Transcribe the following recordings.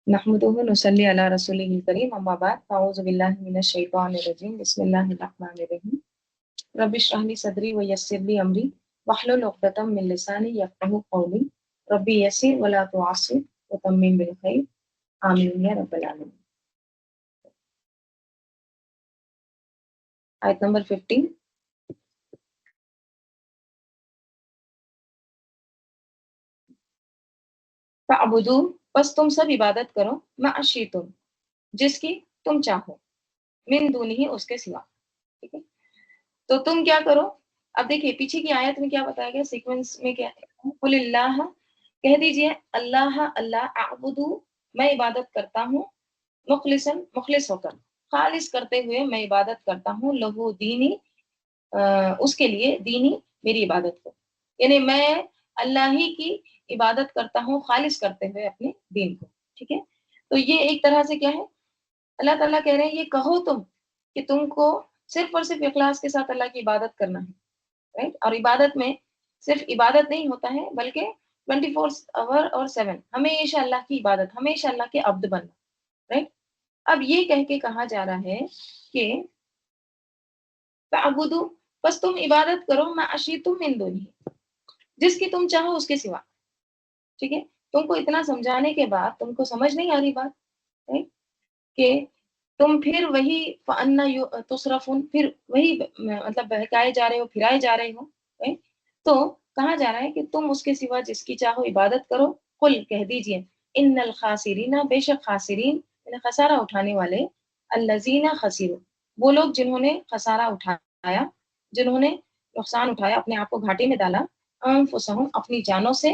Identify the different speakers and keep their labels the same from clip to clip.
Speaker 1: नहमदुहु नुसल्ली अला रसूलिहिल करीम अम्मा बाद अऊज़ु बिल्लाहि मिनश शैतानिर रजीम बिस्मिल्लाहिर रहमानिर रहीम रब्बि इश्रह ली सदरी व यस्सिर ली अमरी वहलुल उक़दतम मिन लिसानी यफ़क़हू क़ौली रब्बि यस्सिर व ला तुअस्सिर व तम्मिम बिल खैर आमीन या रब्बल आलमीन। आयत नंबर 15। फअबुदू, बस तुम सब इबादत करो, मअशीतुम, जिसकी तुम चाहो, मिन दूनिही, उसके सिवा। ठीक है, तो तुम क्या करो। अब देखिए पीछे की आयत में क्या बताया गया, सीक्वेंस में क्या है, कुलिल्लाह, कह दीजिए अल्लाह अल्लाह, अअबुदु, मैं इबादत करता हूँ, मुखलिसन, मुखलिस होकर, खालिस करते हुए मैं इबादत करता हूँ, लहू दीनी, उसके लिए, दीनी, मेरी इबादत को, यानी मैं अल्लाह ही की इबादत करता हूँ खालिस करते हुए अपने दीन को। ठीक है, तो ये एक तरह से क्या है, अल्लाह ताला कह रहे हैं ये कहो तुम कि तुमको सिर्फ और सिर्फ इखलास के साथ अल्लाह की इबादत करना है, राइट। और इबादत में सिर्फ इबादत नहीं होता है, बल्कि 24 आवर और 7 हमेशा अल्लाह की इबादत, हमेशा अल्लाह के अब्द बनना, राइट। अब ये कह के कहा जा रहा है कि फअबुदू, बस तुम इबादत करो, मा अशीतुम मिन दुनी, जिसकी तुम चाहो उसके सिवा। ठीक है, तुमको इतना समझाने के बाद तुमको समझ नहीं आ रही बात, राइट, कि तुम फिर वही फअन्ना तुसरफून, फिर वही मतलब बहकाए जा रहे हो, फिराए जा रहे हो, राइट। तो कहा जा रहा है कि तुम उसके सिवा जिसकी चाहो इबादत करो। कुल, कह दीजिए, इन्नल खासिरीना, बेशक खासिरीन, यानी खसारा उठाने वाले, अल्लजीना खसीरू, वो लोग जिन्होंने खसारा उठाया, जिन्होंने नुकसान उठाया, अपने आप को घाटे में डाला, अनफुसहुम, अपनी जानों से,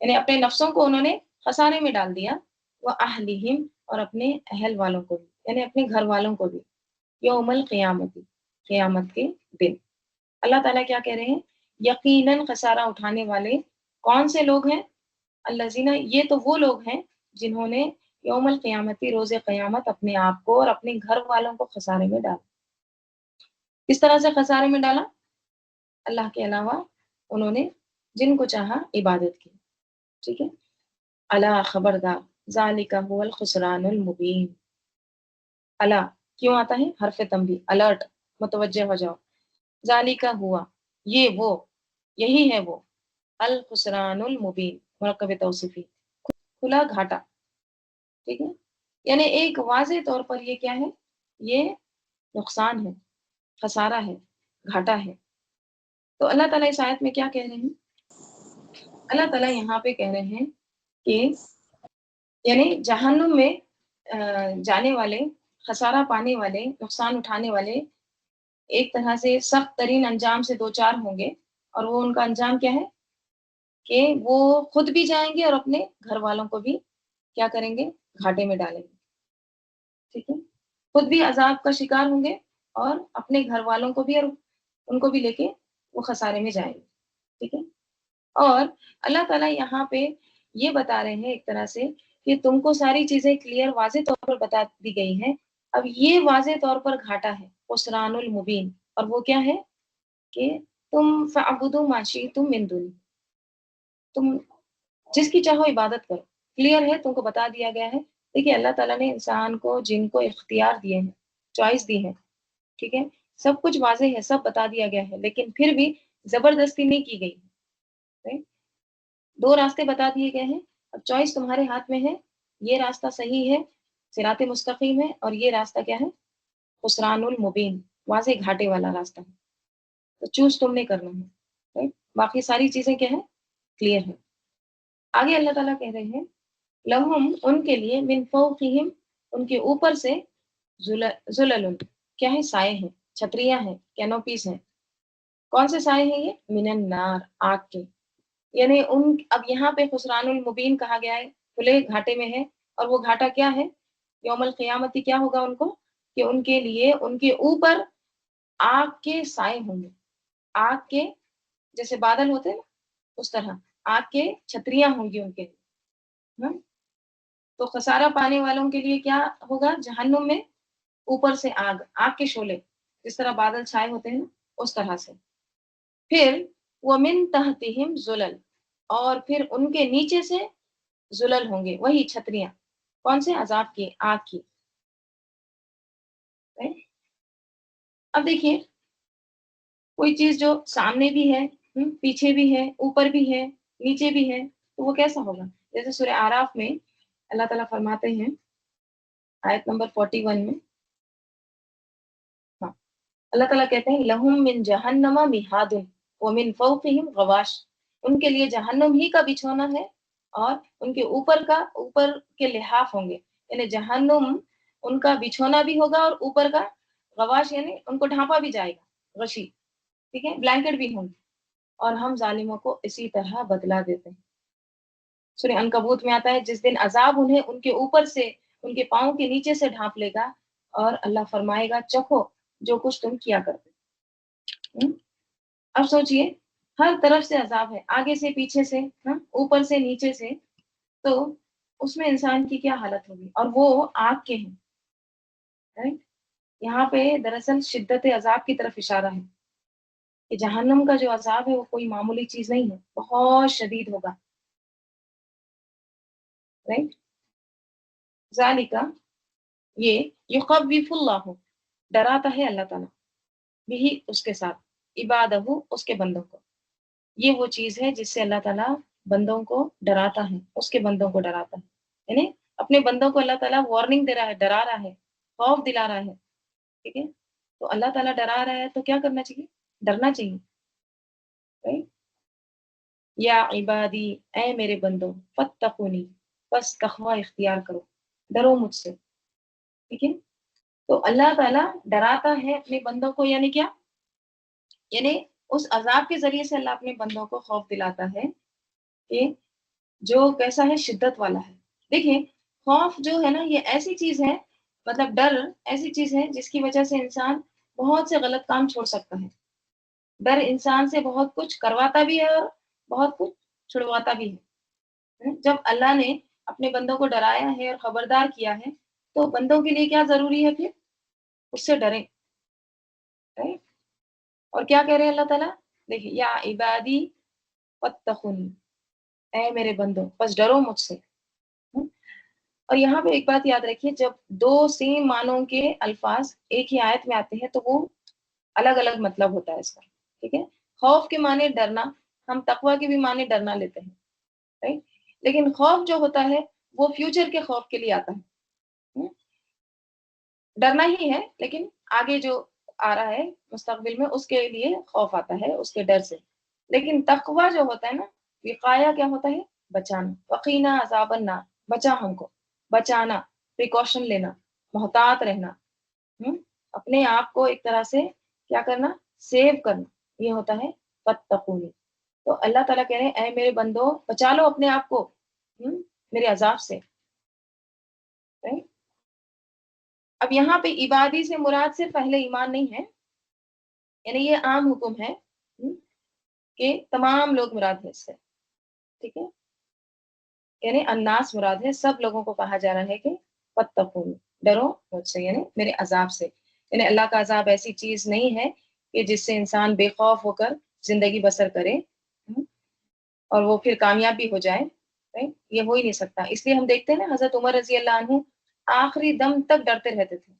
Speaker 1: यानी अपने नफ्सों को उन्होंने खसारे में डाल दिया, व अहलिहिम, और अपने अहल वालों को भी, यानी अपने घर वालों को भी, यौमल क़ियामती, क़यामत के दिन। अल्लाह ताला क्या कह रहे हैं, यकीनन खसारा उठाने वाले कौन से लोग हैं, अल्लज़ीना, ये तो वो लोग हैं जिन्होंने यौमल क़ियामती, रोज़े क़यामत, अपने आप को और अपने घर वालों को खसारे में डाला। किस तरह से खसारे में डाला, अल्लाह के अलावा उन्होंने जिनको चाहा इबादत की। ठीक है, अला, खबरदार, ज़ालिका हुवल खुसरानुल मुबीन। अला क्यों आता है, हरफ तंबीह, अलर्ट, मुतवज्जे हो जाओ। ज़ालिका हुआ, ये वो, यही है वो, अल खुसरानुल मुबीन, मुरक्कब तौसीफी, खुला घाटा। ठीक है, यानी एक वाज़ेह तौर पर ये क्या है, ये नुकसान है, खसारा है, घाटा है। तो अल्लाह ताला इस आयत में क्या कह रहे हैं, अल्लाह ताला यहाँ पे कह रहे हैं कि यानी जहन्नुम में जाने वाले, खसारा पाने वाले, नुकसान उठाने वाले एक तरह से सख्त तरीन अंजाम से दो चार होंगे। और वो उनका अंजाम क्या है कि वो खुद भी जाएंगे और अपने घर वालों को भी क्या करेंगे, घाटे में डालेंगे। ठीक है, खुद भी अजाब का शिकार होंगे और अपने घर वालों को भी, और उनको भी लेके वो खसारे में जाएंगे। ठीक है, और अल्लाह ताला यहाँ पे ये बता रहे हैं एक तरह से कि तुमको सारी चीजें क्लियर वाज़ेह तौर पर बता दी गई हैं। अब ये वाज़ेह तौर पर घाटा है, खुसरानुल मुबीन, और वो क्या है कि तुम फअबुदू मा शिअ्तुम मिन दुनी, तुम जिसकी चाहो इबादत करो। क्लियर है, तुमको बता दिया गया है। देखिए अल्लाह ताला ने इंसान को, जिनको इख्तियार दिए हैं, चॉइस दी है, ठीक है, सब कुछ वाज़ेह है, सब बता दिया गया है, लेकिन फिर भी जबरदस्ती नहीं की गई, राइट। दो रास्ते बता दिए गए हैं, अब चॉइस तुम्हारे हाथ में है, ये रास्ता सही है, सिराते मुस्तकीम है, और ये रास्ता क्या है, खुसरानुल मुबीन, वाज़ेह घाटे वाला रास्ता है। तो चूज़ तुमने करना है, राइट। बाकी सारी चीज़ें क्या है, क्लियर है। आगे अल्लाह ताला कह रहे हैं, लहुम, उनके लिए, मिन फौक़िहिम, उनके ऊपर से, ज़ुललुन, क्या है, साए हैं, छतरियाँ हैं, कैनोपीज़ हैं। कौन से साए हैं ये, मिनन नार, आग के। यानी उन, अब यहाँ पे खुसरानुल मुबीन कहा गया है, खुले घाटे में है, और वो घाटा क्या है, यौमल क़ियामती क्या होगा उनको, कि उनके लिए उनके ऊपर आग के साए होंगे। आग के, जैसे बादल होते हैं ना, उस तरह आग के छतरियाँ होंगी उनके लिए। हाँ? तो खसारा पाने वालों के लिए क्या होगा, जहन्नुम में ऊपर से आग, आग के शोले, जिस तरह बादल छाए होते हैं ना, उस तरह से। फिर वो मिन तहतिहिम ज़ुलल, और फिर उनके नीचे से ज़ुलल होंगे, वही छतरियाँ, कौन से अजाब की, आग की। right? अब देखिए कोई चीज जो सामने भी है, पीछे भी है, ऊपर भी है, नीचे भी है, तो वो कैसा होगा। जैसे सूरह आराफ में अल्लाह ताला फरमाते हैं आयत नंबर 41 में, हाँ, अल्लाह ताला कहते हैं लहुम मिन जहन्नमा मिहादुन व मिन फौकिहिम गवाश, उनके लिए जहन्नम ही का बिछौना है और उनके ऊपर के लिहाफ होंगे, यानी जहन्नुम उनका बिछौना भी होगा और ऊपर का गवाश यानी उनको ढांपा भी जाएगा, गशी, ठीक है, ब्लैंकेट भी होंगे। और हम जालिमों को इसी तरह बदला देते हैं। सूरह अनकबूत में आता है जिस दिन अजाब उन्हें उनके ऊपर से, उनके पाँव के नीचे से ढांप लेगा और अल्लाह फरमाएगा चखो जो कुछ तुम किया करते। हम्म? अब सोचिए हर तरफ से अजाब है, आगे से पीछे से, हाँ, ऊपर से नीचे से, तो उसमें इंसान की क्या हालत होगी, और वो आग के हैं। राइट, यहाँ पे दरअसल शिद्दत अजाब की तरफ इशारा है कि जहन्नम का जो अजाब है वो कोई मामूली चीज नहीं है, बहुत शदीद होगा। राइट, जालिका, ये युखव्विफुल्लाहु, डराता है अल्लाह ताला, यही उसके साथ इबादहु, उसके बंदों को। ये वो चीज है जिससे अल्लाह ताला बंदों को डराता है, उसके बंदों को डराता है, यानी अपने बंदों को अल्लाह ताला वार्निंग दे रहा है, डरा रहा है, खौफ दिला रहा है। ठीक है, तो अल्लाह ताला डरा रहा है तो क्या करना चाहिए, डरना चाहिए। राइट, या इबादी, ऐ मेरे बंदो, फत्तकुनी, बस तकवा इख्तियार करो, डरो मुझसे। ठीक है, तो अल्लाह ताला डराता है अपने बंदों को, यानी क्या, यानी उस अजाब के जरिए से अल्लाह अपने बंदों को खौफ दिलाता है कि जो कैसा है, शिद्दत वाला है। देखिए खौफ जो है ना, ये ऐसी चीज है, मतलब डर ऐसी चीज है जिसकी वजह से इंसान बहुत से गलत काम छोड़ सकता है। डर इंसान से बहुत कुछ करवाता भी है और बहुत कुछ छुड़वाता भी है। जब अल्लाह ने अपने बंदों को डराया है और खबरदार किया है, तो बंदों के लिए क्या जरूरी है फिर, उससे डरें। राइट, और क्या कह रहे हैं अल्लाह ताला, देखिए या इबादी फत्तखुनी, ऐ मेरे बंदो बस डरो मुझसे। हम्म? और यहाँ पे एक बात याद रखिए, जब दो सेम मानों के अल्फाज एक ही आयत में आते हैं तो वो अलग अलग मतलब होता है इसका। ठीक है, खौफ के माने डरना, हम तकवा के भी माने डरना लेते हैं। राइट, लेकिन खौफ जो होता है वो फ्यूचर के खौफ के लिए आता है। हम्म? डरना ही है, लेकिन आगे जो आ रहा है मुस्तकबिल में उसके लिए खौफ आता है, उसके डर से। लेकिन तकवा जो होता है ना, विकाया क्या होता है, बचाना, वकीना अजाबन ना, बचा हमको, बचाना, प्रिकॉशन लेना, मोहतात रहना। हम्म? अपने आप को एक तरह से क्या करना, सेव करना, ये होता है फत्तकूनी। तो अल्लाह ताला कह रहे हैं ऐ मेरे बंदो बचा लो अपने आप को, मेरे अजाब से। right? अब यहाँ पे इबादी से मुराद से पहले ईमान नहीं है, यानी ये आम हुक्म है, कि तमाम लोग मुराद है इससे। ठीक है, यानी अन्नास मुराद है, सब लोगों को कहा जा रहा है कि फत्तकून, डरो मुझसे, यानी मेरे अजाब से। यानी अल्लाह का अजाब ऐसी चीज नहीं है कि जिससे इंसान बेखौफ होकर जिंदगी बसर करे, और वो फिर कामयाब भी हो जाए। राइट, ये हो ही नहीं सकता। इसलिए हम देखते हैं ना हजरत उमर रजी अल्लाह अन्हु आखिरी दम तक डरते रहते थे।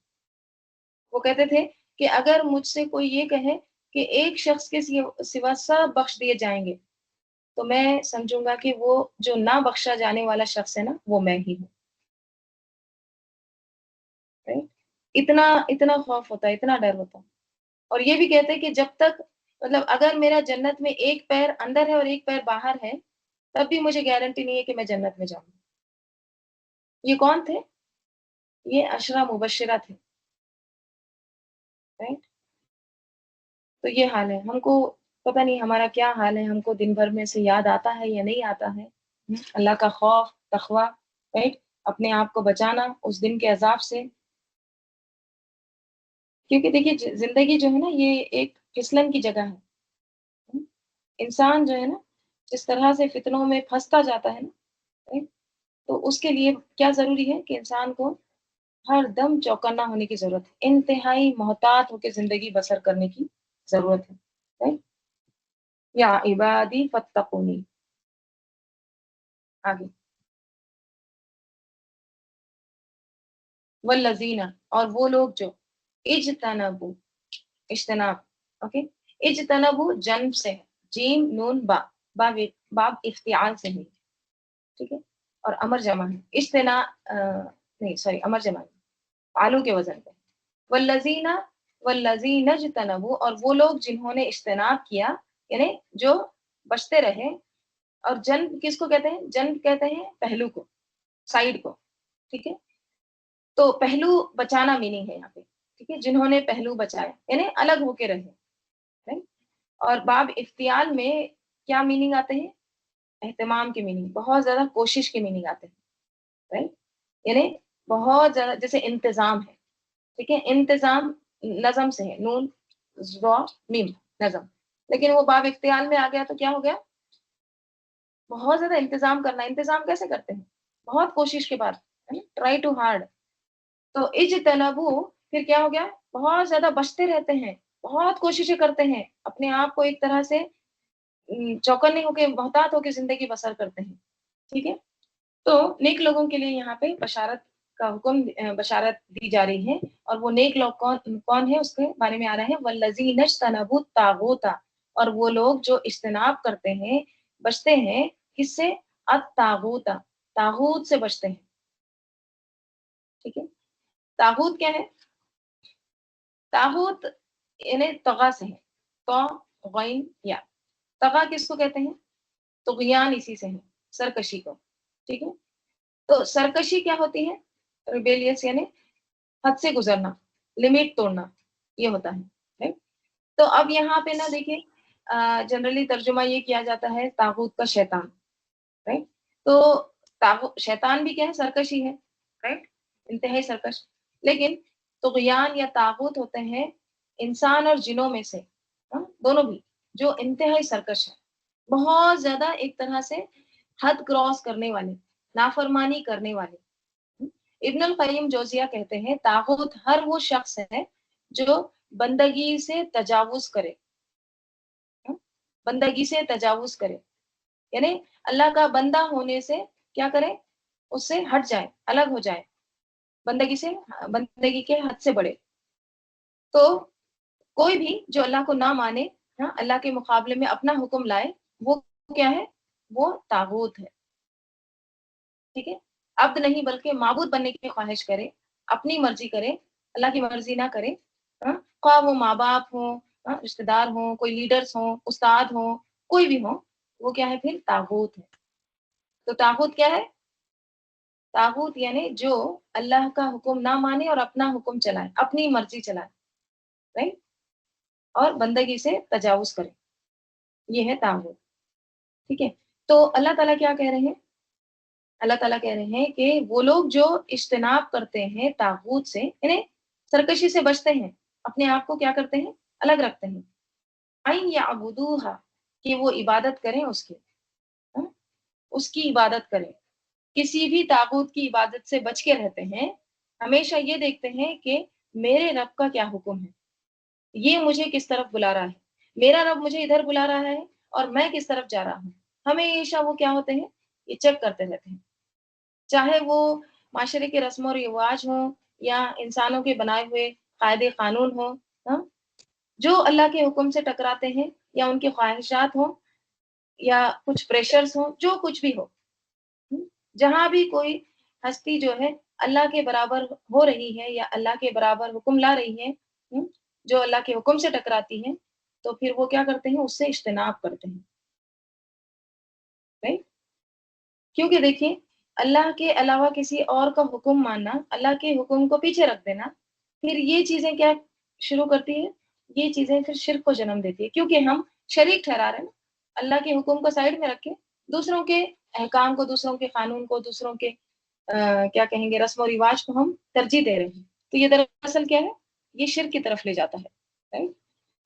Speaker 1: वो कहते थे कि अगर मुझसे कोई ये कहे कि एक शख्स के सिवा सब बख्श दिए जाएंगे, तो मैं समझूंगा कि वो जो ना बख्शा जाने वाला शख्स है ना, वो मैं ही हूँ। राइट, इतना इतना खौफ होता है, इतना डर होता है। और ये भी कहते हैं कि जब तक, मतलब अगर मेरा जन्नत में एक पैर अंदर है और एक पैर बाहर है, तब भी मुझे गारंटी नहीं है कि मैं जन्नत में जाऊंगी। ये कौन थे, ये अशरा मुबशरा थे। राइट, तो ये हाल है हमको, पता नहीं हमारा क्या हाल है, हमको दिन भर में से याद आता है या नहीं आता है। अल्लाह का खौफ, तकवा, राइट, अपने आप को बचाना उस दिन के अजाब से। क्योंकि देखिए जिंदगी जो है ना, ये एक फिसलन की जगह है। हम्म, इंसान जो है ना, जिस तरह से फितनों में फंसता जाता है ना, राइट, तो उसके लिए क्या जरूरी है कि इंसान को हर दम चौकन्ना होने की जरूरत है, इंतहाई मोहतात होकर जिंदगी बसर करने की जरूरत है। राइट, या इबादी फत्तकुनी, आगे। वल्लजीना, और वो लोग जो इज्तनबू, इज्तनाब, ओके, इज्तनबू जन्म से है, जीम नून बा, बाब इफ्तिआल से है, ठीक है, और अमर जमा है, नहीं सॉरी, अमर जमा है, आलू के वजन पे। वल्लजीना, वल्लजीना इज्तनबू, और वो लोग जिन्होंने इज्तनाब किया, यानी जो बचते रहे। और जन्म किसको कहते हैं? जन्म कहते हैं पहलू को, साइड को, ठीक है। तो पहलू बचाना मीनिंग है यहाँ पे, ठीक है, जिन्होंने पहलू बचाया यानी अलग होके रहे, राइट। और बाब इफ्तियाल में क्या मीनिंग आते हैं? एहतमाम के मीनिंग, बहुत ज्यादा कोशिश के मीनिंग आते हैं, राइट। यानी बहुत ज्यादा, जैसे इंतजाम है, ठीक है, इंतजाम नजम से है, नून ज़ा मीम, नजम। लेकिन वो बाब इफ्तियाल में आ गया तो क्या हो गया? बहुत ज्यादा इंतजाम करना। इंतजाम कैसे करते हैं? बहुत कोशिश के बाद, ट्राई टू हार्ड। तो इज्तनबू फिर क्या हो गया? बहुत ज्यादा बचते रहते हैं, बहुत कोशिशें करते हैं, अपने आप को एक तरह से चौकन्ने होके, मोहतात होके जिंदगी बसर करते हैं, ठीक है। तो नेक लोगों के लिए यहाँ पे बशारत का हुक्म, बशारत दी जा रही है। और वो नेक लोग कौन कौन है उसके बारे में आ रहा है, वल्लज़ीना इज्तनबू तागूता, और वो लोग जो इज्तनाब करते हैं, बचते हैं किससे? अत-तागूता, तागूत से बचते हैं, ठीक है। तागूत क्या है? तागूत यानी तगा से है, तो गैन या, तगा किसको कहते हैं? तुगयान इसी से है, सरकशी को, ठीक है। तो सरकशी क्या होती है? रिबेलियस यानी हद से गुजरना, लिमिट तोड़ना, ये होता है, राइट। तो अब यहाँ पे ना देखिए, जनरली तर्जुमा ये किया जाता है तागूत का शैतान, राइट। तो शैतान भी क्या है? सरकशी है, राइट, इंतहाई सरकश। लेकिन तुगयान या तागूत होते हैं इंसान और जिनों में से, दोनों भी, जो इंतहाई सरकश है, बहुत ज्यादा एक तरह से हद क्रॉस करने वाले, नाफरमानी करने वाले। इब्न अल क़य्यिम जौजिया कहते हैं तागूत हर वो शख्स है जो बंदगी से तजावुज करे, बंदगी से तजावुज करे, यानी अल्लाह का बंदा होने से क्या करे? उससे हट जाए, अलग हो जाए, बंदगी से, बंदगी के हद से बढ़े। तो कोई भी जो अल्लाह को ना माने, अल्लाह के मुकाबले में अपना हुक्म लाए, वो क्या है? वो तागूत है, ठीक है। अब्द नहीं बल्कि माबूद बनने की ख्वाहिश करे, अपनी मर्जी करे, अल्लाह की मर्जी ना करे, ख्वाह वो माँ बाप हो, रिश्तेदार हो, कोई लीडर्स हो, उस्ताद हो, कोई भी हो, वो क्या है? फिर तागूत है। तो तागूत क्या है? तागूत यानी जो अल्लाह का हुक्म ना माने और अपना हुक्म चलाए, अपनी मर्जी चलाए, राइट, और बंदगी से तजावुज करे, ये है तागूत, ठीक है। तो अल्लाह ताला क्या कह रहे हैं? अल्लाह ताला कह रहे हैं कि वो लोग जो इज्तिनाब करते हैं तागूत से, यानी सरकशी से बचते हैं, अपने आप को क्या करते हैं? अलग रखते हैं, अन याबुदूहा, कि वो इबादत करें उसकी, हाँ? उसकी इबादत करें, किसी भी तागूत की इबादत से बच के रहते हैं। हमेशा ये देखते हैं कि मेरे रब का क्या हुक्म है, ये मुझे किस तरफ बुला रहा है, मेरा रब मुझे इधर बुला रहा है और मैं किस तरफ जा रहा हूँ। हमेशा वो क्या होते हैं? ये चेक करते रहते हैं, चाहे वो माशरे के रस्म और रिवाज हो या इंसानों के बनाए हुए कायदे कानून हो, हाँ? जो अल्लाह के हुक्म से टकराते हैं या उनकी ख्वाहिशात हो या कुछ प्रेशर्स हो, जो कुछ भी हो, जहां भी कोई हस्ती जो है अल्लाह के बराबर हो रही है या अल्लाह के बराबर हुक्म ला रही है, जो अल्लाह के हुक्म से टकराती है, तो फिर वो क्या करते हैं? उससे इज्तिनाब करते हैं, राइट। क्योंकि देखिए, अल्लाह के अलावा किसी और का हुक्म मानना, अल्लाह के हुक्म को पीछे रख देना, फिर ये चीजें क्या शुरू करती है? ये चीजें फिर शिर्क को जन्म देती है, क्योंकि हम शरीक ठहरा रहे हैं ना, अल्लाह के हुक्म को साइड में रखे, दूसरों के अहकाम को, दूसरों के कानून को, दूसरों के क्या कहेंगे, रस्म और रिवाज को हम तरजीह दे रहे हैं। तो ये दरअसल क्या है? ये शिर्क की तरफ ले जाता है, राइट।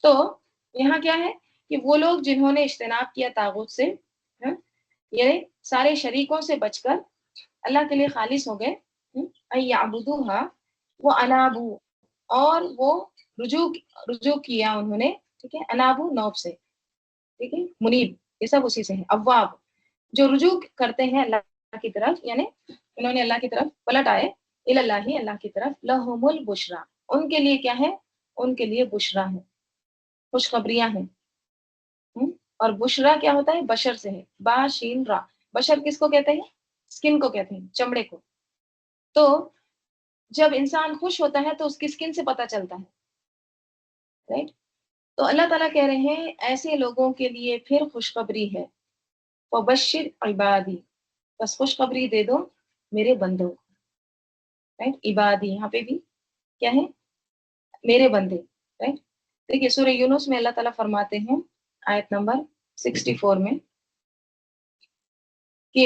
Speaker 1: तो यहाँ क्या है कि वो लोग जिन्होंने इज्तिनाब किया तागूत से, हाँ, ये सारे शरीकों से बचकर अल्लाह के लिए खालिस हो गए, याबुदूहा, वो अनाबू, और वो रुजू रुजू किया उन्होंने, ठीक है, अनाबू नौब से, ठीक है, मुनीब, ये सब उसी से है, अव्वाब, जो रुजू करते हैं अल्लाह की तरफ, यानी उन्होंने अल्लाह की तरफ पलट आए, इल्लाह, अल्लाह की तरफ, लहुमुल बुशरा, उनके लिए क्या है, उनके लिए बुशरा है, खुशखबरियां हैं। और बुशरा क्या होता है, बशर से है, बा शीन रा। बशर किसको कहते हैं, स्किन को कहते हैं, चमड़े को। तो जब इंसान खुश होता है तो उसकी स्किन से पता चलता है, राइट। तो अल्लाह ताला कह रहे हैं ऐसे लोगों के लिए फिर खुशखबरी है, वबश्शिर इबादी, बस खुशखबरी दे दो मेरे बंदों को, राइट। इबादी यहाँ पे भी क्या है, मेरे बंदे, राइट। देखिए सूरह यूनुस में अल्लाह ताला फरमाते हैं आयत नंबर 64 में कि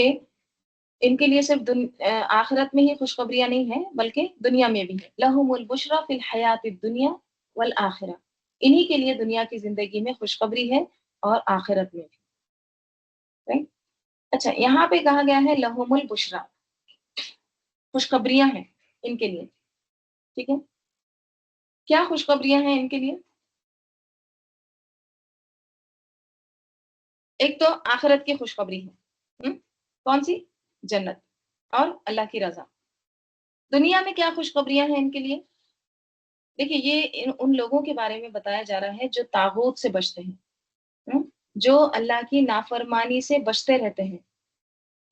Speaker 1: इनके लिए सिर्फ आखिरत में ही खुशखबरियां नहीं है बल्कि दुनिया में भी है। लहुमुल बुशरा फिल हयातिद दुनिया वल आखिरा, इन्हीं के लिए दुनिया की जिंदगी में खुशखबरी है और आखिरत में भी, राइट। अच्छा, यहाँ पे कहा गया है लहुमुल बुशरा, खुशखबरियां हैं इनके लिए, ठीक है। क्या खुशखबरियां हैं इनके लिए, एक तो आखिरत की खुशखबरी है, कौन सी, जन्नत और अल्लाह की रजा। दुनिया में क्या खुशखबरियां हैं इनके लिए, देखिए ये उन लोगों के बारे में बताया जा रहा है जो तागूत से बचते हैं, जो अल्लाह की नाफरमानी से बचते रहते हैं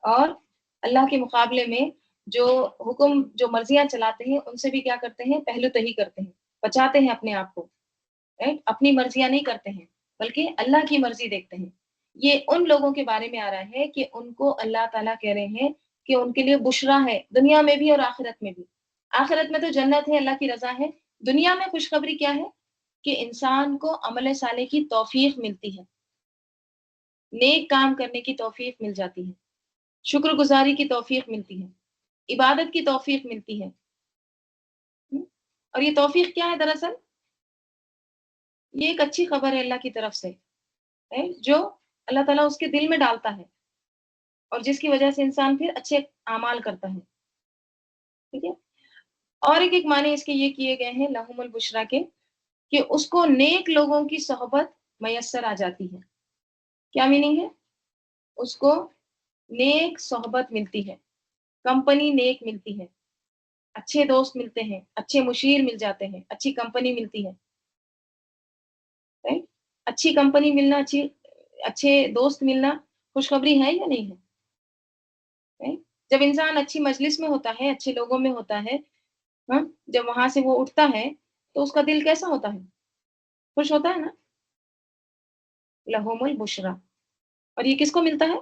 Speaker 1: और अल्लाह के मुकाबले में जो हुक्म, जो मर्जियां चलाते हैं उनसे भी क्या करते हैं, पहलू तही करते हैं, बचाते हैं अपने आप को, राइट। अपनी मर्जियां नहीं करते हैं बल्कि अल्लाह की मर्जी देखते हैं। ये उन लोगों के बारे में आ रहा है कि उनको अल्लाह ताला कह रहे हैं कि उनके लिए बुशरा है, दुनिया में भी और आखिरत में भी। आखिरत में तो जन्नत है, अल्लाह की रजा है। दुनिया में खुशखबरी क्या है कि इंसान को अमल साले की तौफीक मिलती है, नेक काम करने की तौफीक मिल जाती है, शुक्रगुजारी की तौफीक मिलती है, इबादत की तौफीक मिलती है। और ये तौफीक क्या है दरअसल, ये एक अच्छी खबर है अल्लाह की तरफ से, है जो अल्लाह ताला उसके दिल में डालता है और जिसकी वजह से इंसान फिर अच्छे अमाल करता है, ठीक है। और एक माने इसके ये किए गए हैं लहुमुल बुशरा के, कि उसको नेक लोगों की सोहबत मयस्सर आ जाती है। क्या मीनिंग है, उसको नेक सोहबत मिलती है, कंपनी नेक मिलती है, अच्छे दोस्त मिलते हैं, अच्छे मुशीर मिल जाते हैं, अच्छी कंपनी मिलती है, राइट। अच्छी कंपनी मिलना, अच्छे दोस्त मिलना खुशखबरी है या नहीं है, राइट। जब इंसान अच्छी मजलिस में होता है, अच्छे लोगों में होता है, हाँ, जब वहां से वो उठता है तो उसका दिल कैसा होता है, खुश होता है ना। लहुमुल बुशरा, और ये किसको मिलता है,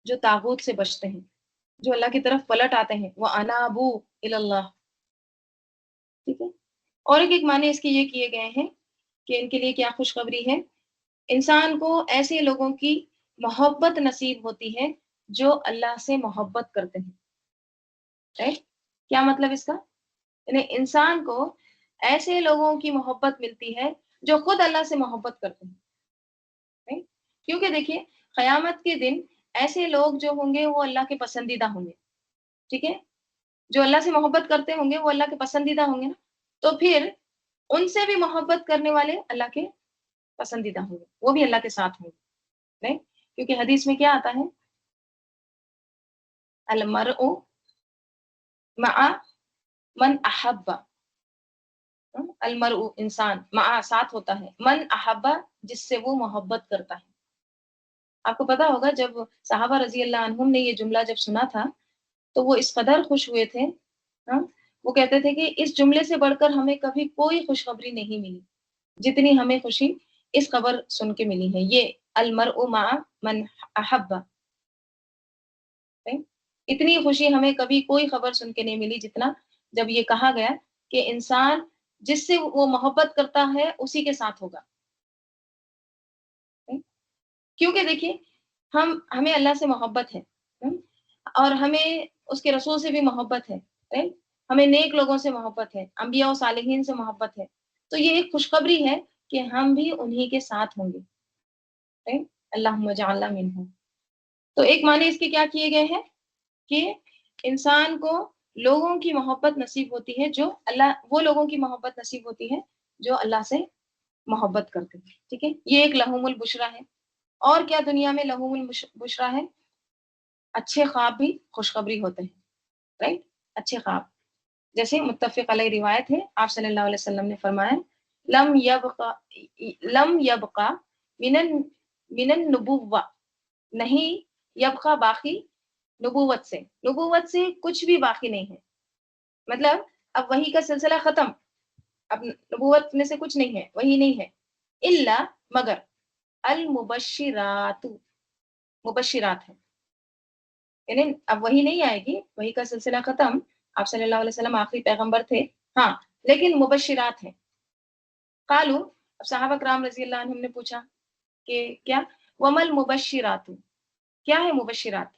Speaker 1: जो तागूत से बचते हैं, जो अल्लाह की तरफ पलट आते हैं, वो अनाबू इल्लाह, ठीक है। और एक माने इसके ये किए गए हैं कि इनके लिए क्या खुशखबरी है, इंसान को ऐसे लोगों की मोहब्बत नसीब होती है जो अल्लाह से मोहब्बत करते हैं, राइट। क्या मतलब इसका, यानी इंसान को ऐसे लोगों की मोहब्बत मिलती है जो खुद अल्लाह से मोहब्बत करते हैं, राइट। क्योंकि देखिए क़यामत के दिन ऐसे लोग जो होंगे वो अल्लाह के पसंदीदा होंगे, ठीक है। जो अल्लाह से मोहब्बत करते होंगे वो अल्लाह के पसंदीदा होंगे ना, तो फिर उनसे भी मोहब्बत करने वाले अल्लाह के पसंदीदा होंगे, वो भी अल्लाह के साथ होंगे, राइट। क्योंकि हदीस में क्या आता है, अल मरउ मआ मन अहब्बा, अल मरउ इंसान, मआ साथ होता है, मन अहब्बा जिससे वो मोहब्बत करता है। आपको पता होगा जब सहाबा रजी अल्लाह अन्हुम ने ये जुमला जब सुना था तो वो इस कदर खुश हुए थे, हाँ? वो कहते थे कि इस जुमले से बढ़कर हमें कभी कोई खुशखबरी नहीं मिली जितनी हमें खुशी इस खबर सुन के मिली है, ये अल मरउ मा मन अहब्बा, राइट? इतनी खुशी हमें कभी कोई खबर सुन के नहीं मिली जितना जब ये कहा गया कि इंसान जिससे वो मोहब्बत करता है उसी के साथ होगा, राइट? क्योंकि देखिए हम हमें अल्लाह से मोहब्बत है, हुँ? और हमें उसके रसूल से भी मोहब्बत है, राइट? हमें नेक लोगों से मोहब्बत है, अंबिया और सालिहीन से मोहब्बत है। तो ये एक खुशखबरी है कि हम भी उन्हीं के साथ होंगे, राइट? अल्लाहुम्मा जअलना मिनहुम। तो एक माने इसके क्या किए गए हैं कि इंसान को लोगों की मोहब्बत नसीब होती है जो अल्लाह, वो लोगों की मोहब्बत नसीब होती है जो अल्लाह से मोहब्बत करते हैं, ठीक है? ये एक लहुमुल बुशरा है। और क्या दुनिया में लहुमुल बुशरा है? अच्छे ख्वाब भी खुशखबरी होते हैं, राइट? अच्छे ख्वाब। जैसे मुत्तफ़िक़ अलैहि रिवायत है, आप सल्लल्लाहु अलैहि वसल्लम ने फरमाया, लम यबका मिनन मिनन नुबुव्वा, नहीं यबका बाकी नबूवत से कुछ भी बाकी नहीं है। मतलब अब वही का सिलसिला खत्म, अब नबूवत में से कुछ नहीं है, वही नहीं है। इल्ला मगर अल मुबश्शिरातु, मुबश्शिरात है, यानी अब वही नहीं आएगी, वही का सिलसिला खत्म, आप सल्लल्लाहु अलैहि वसल्लम आखिरी पैगंबर थे, हाँ, लेकिन मुबश्शिरात है। कालू, अब सहाबा कराम रजी अल्लाह अन्हुम ने पूछा कि क्या, वमल मुबश्शिरातु, क्या है मुबश्शिरात,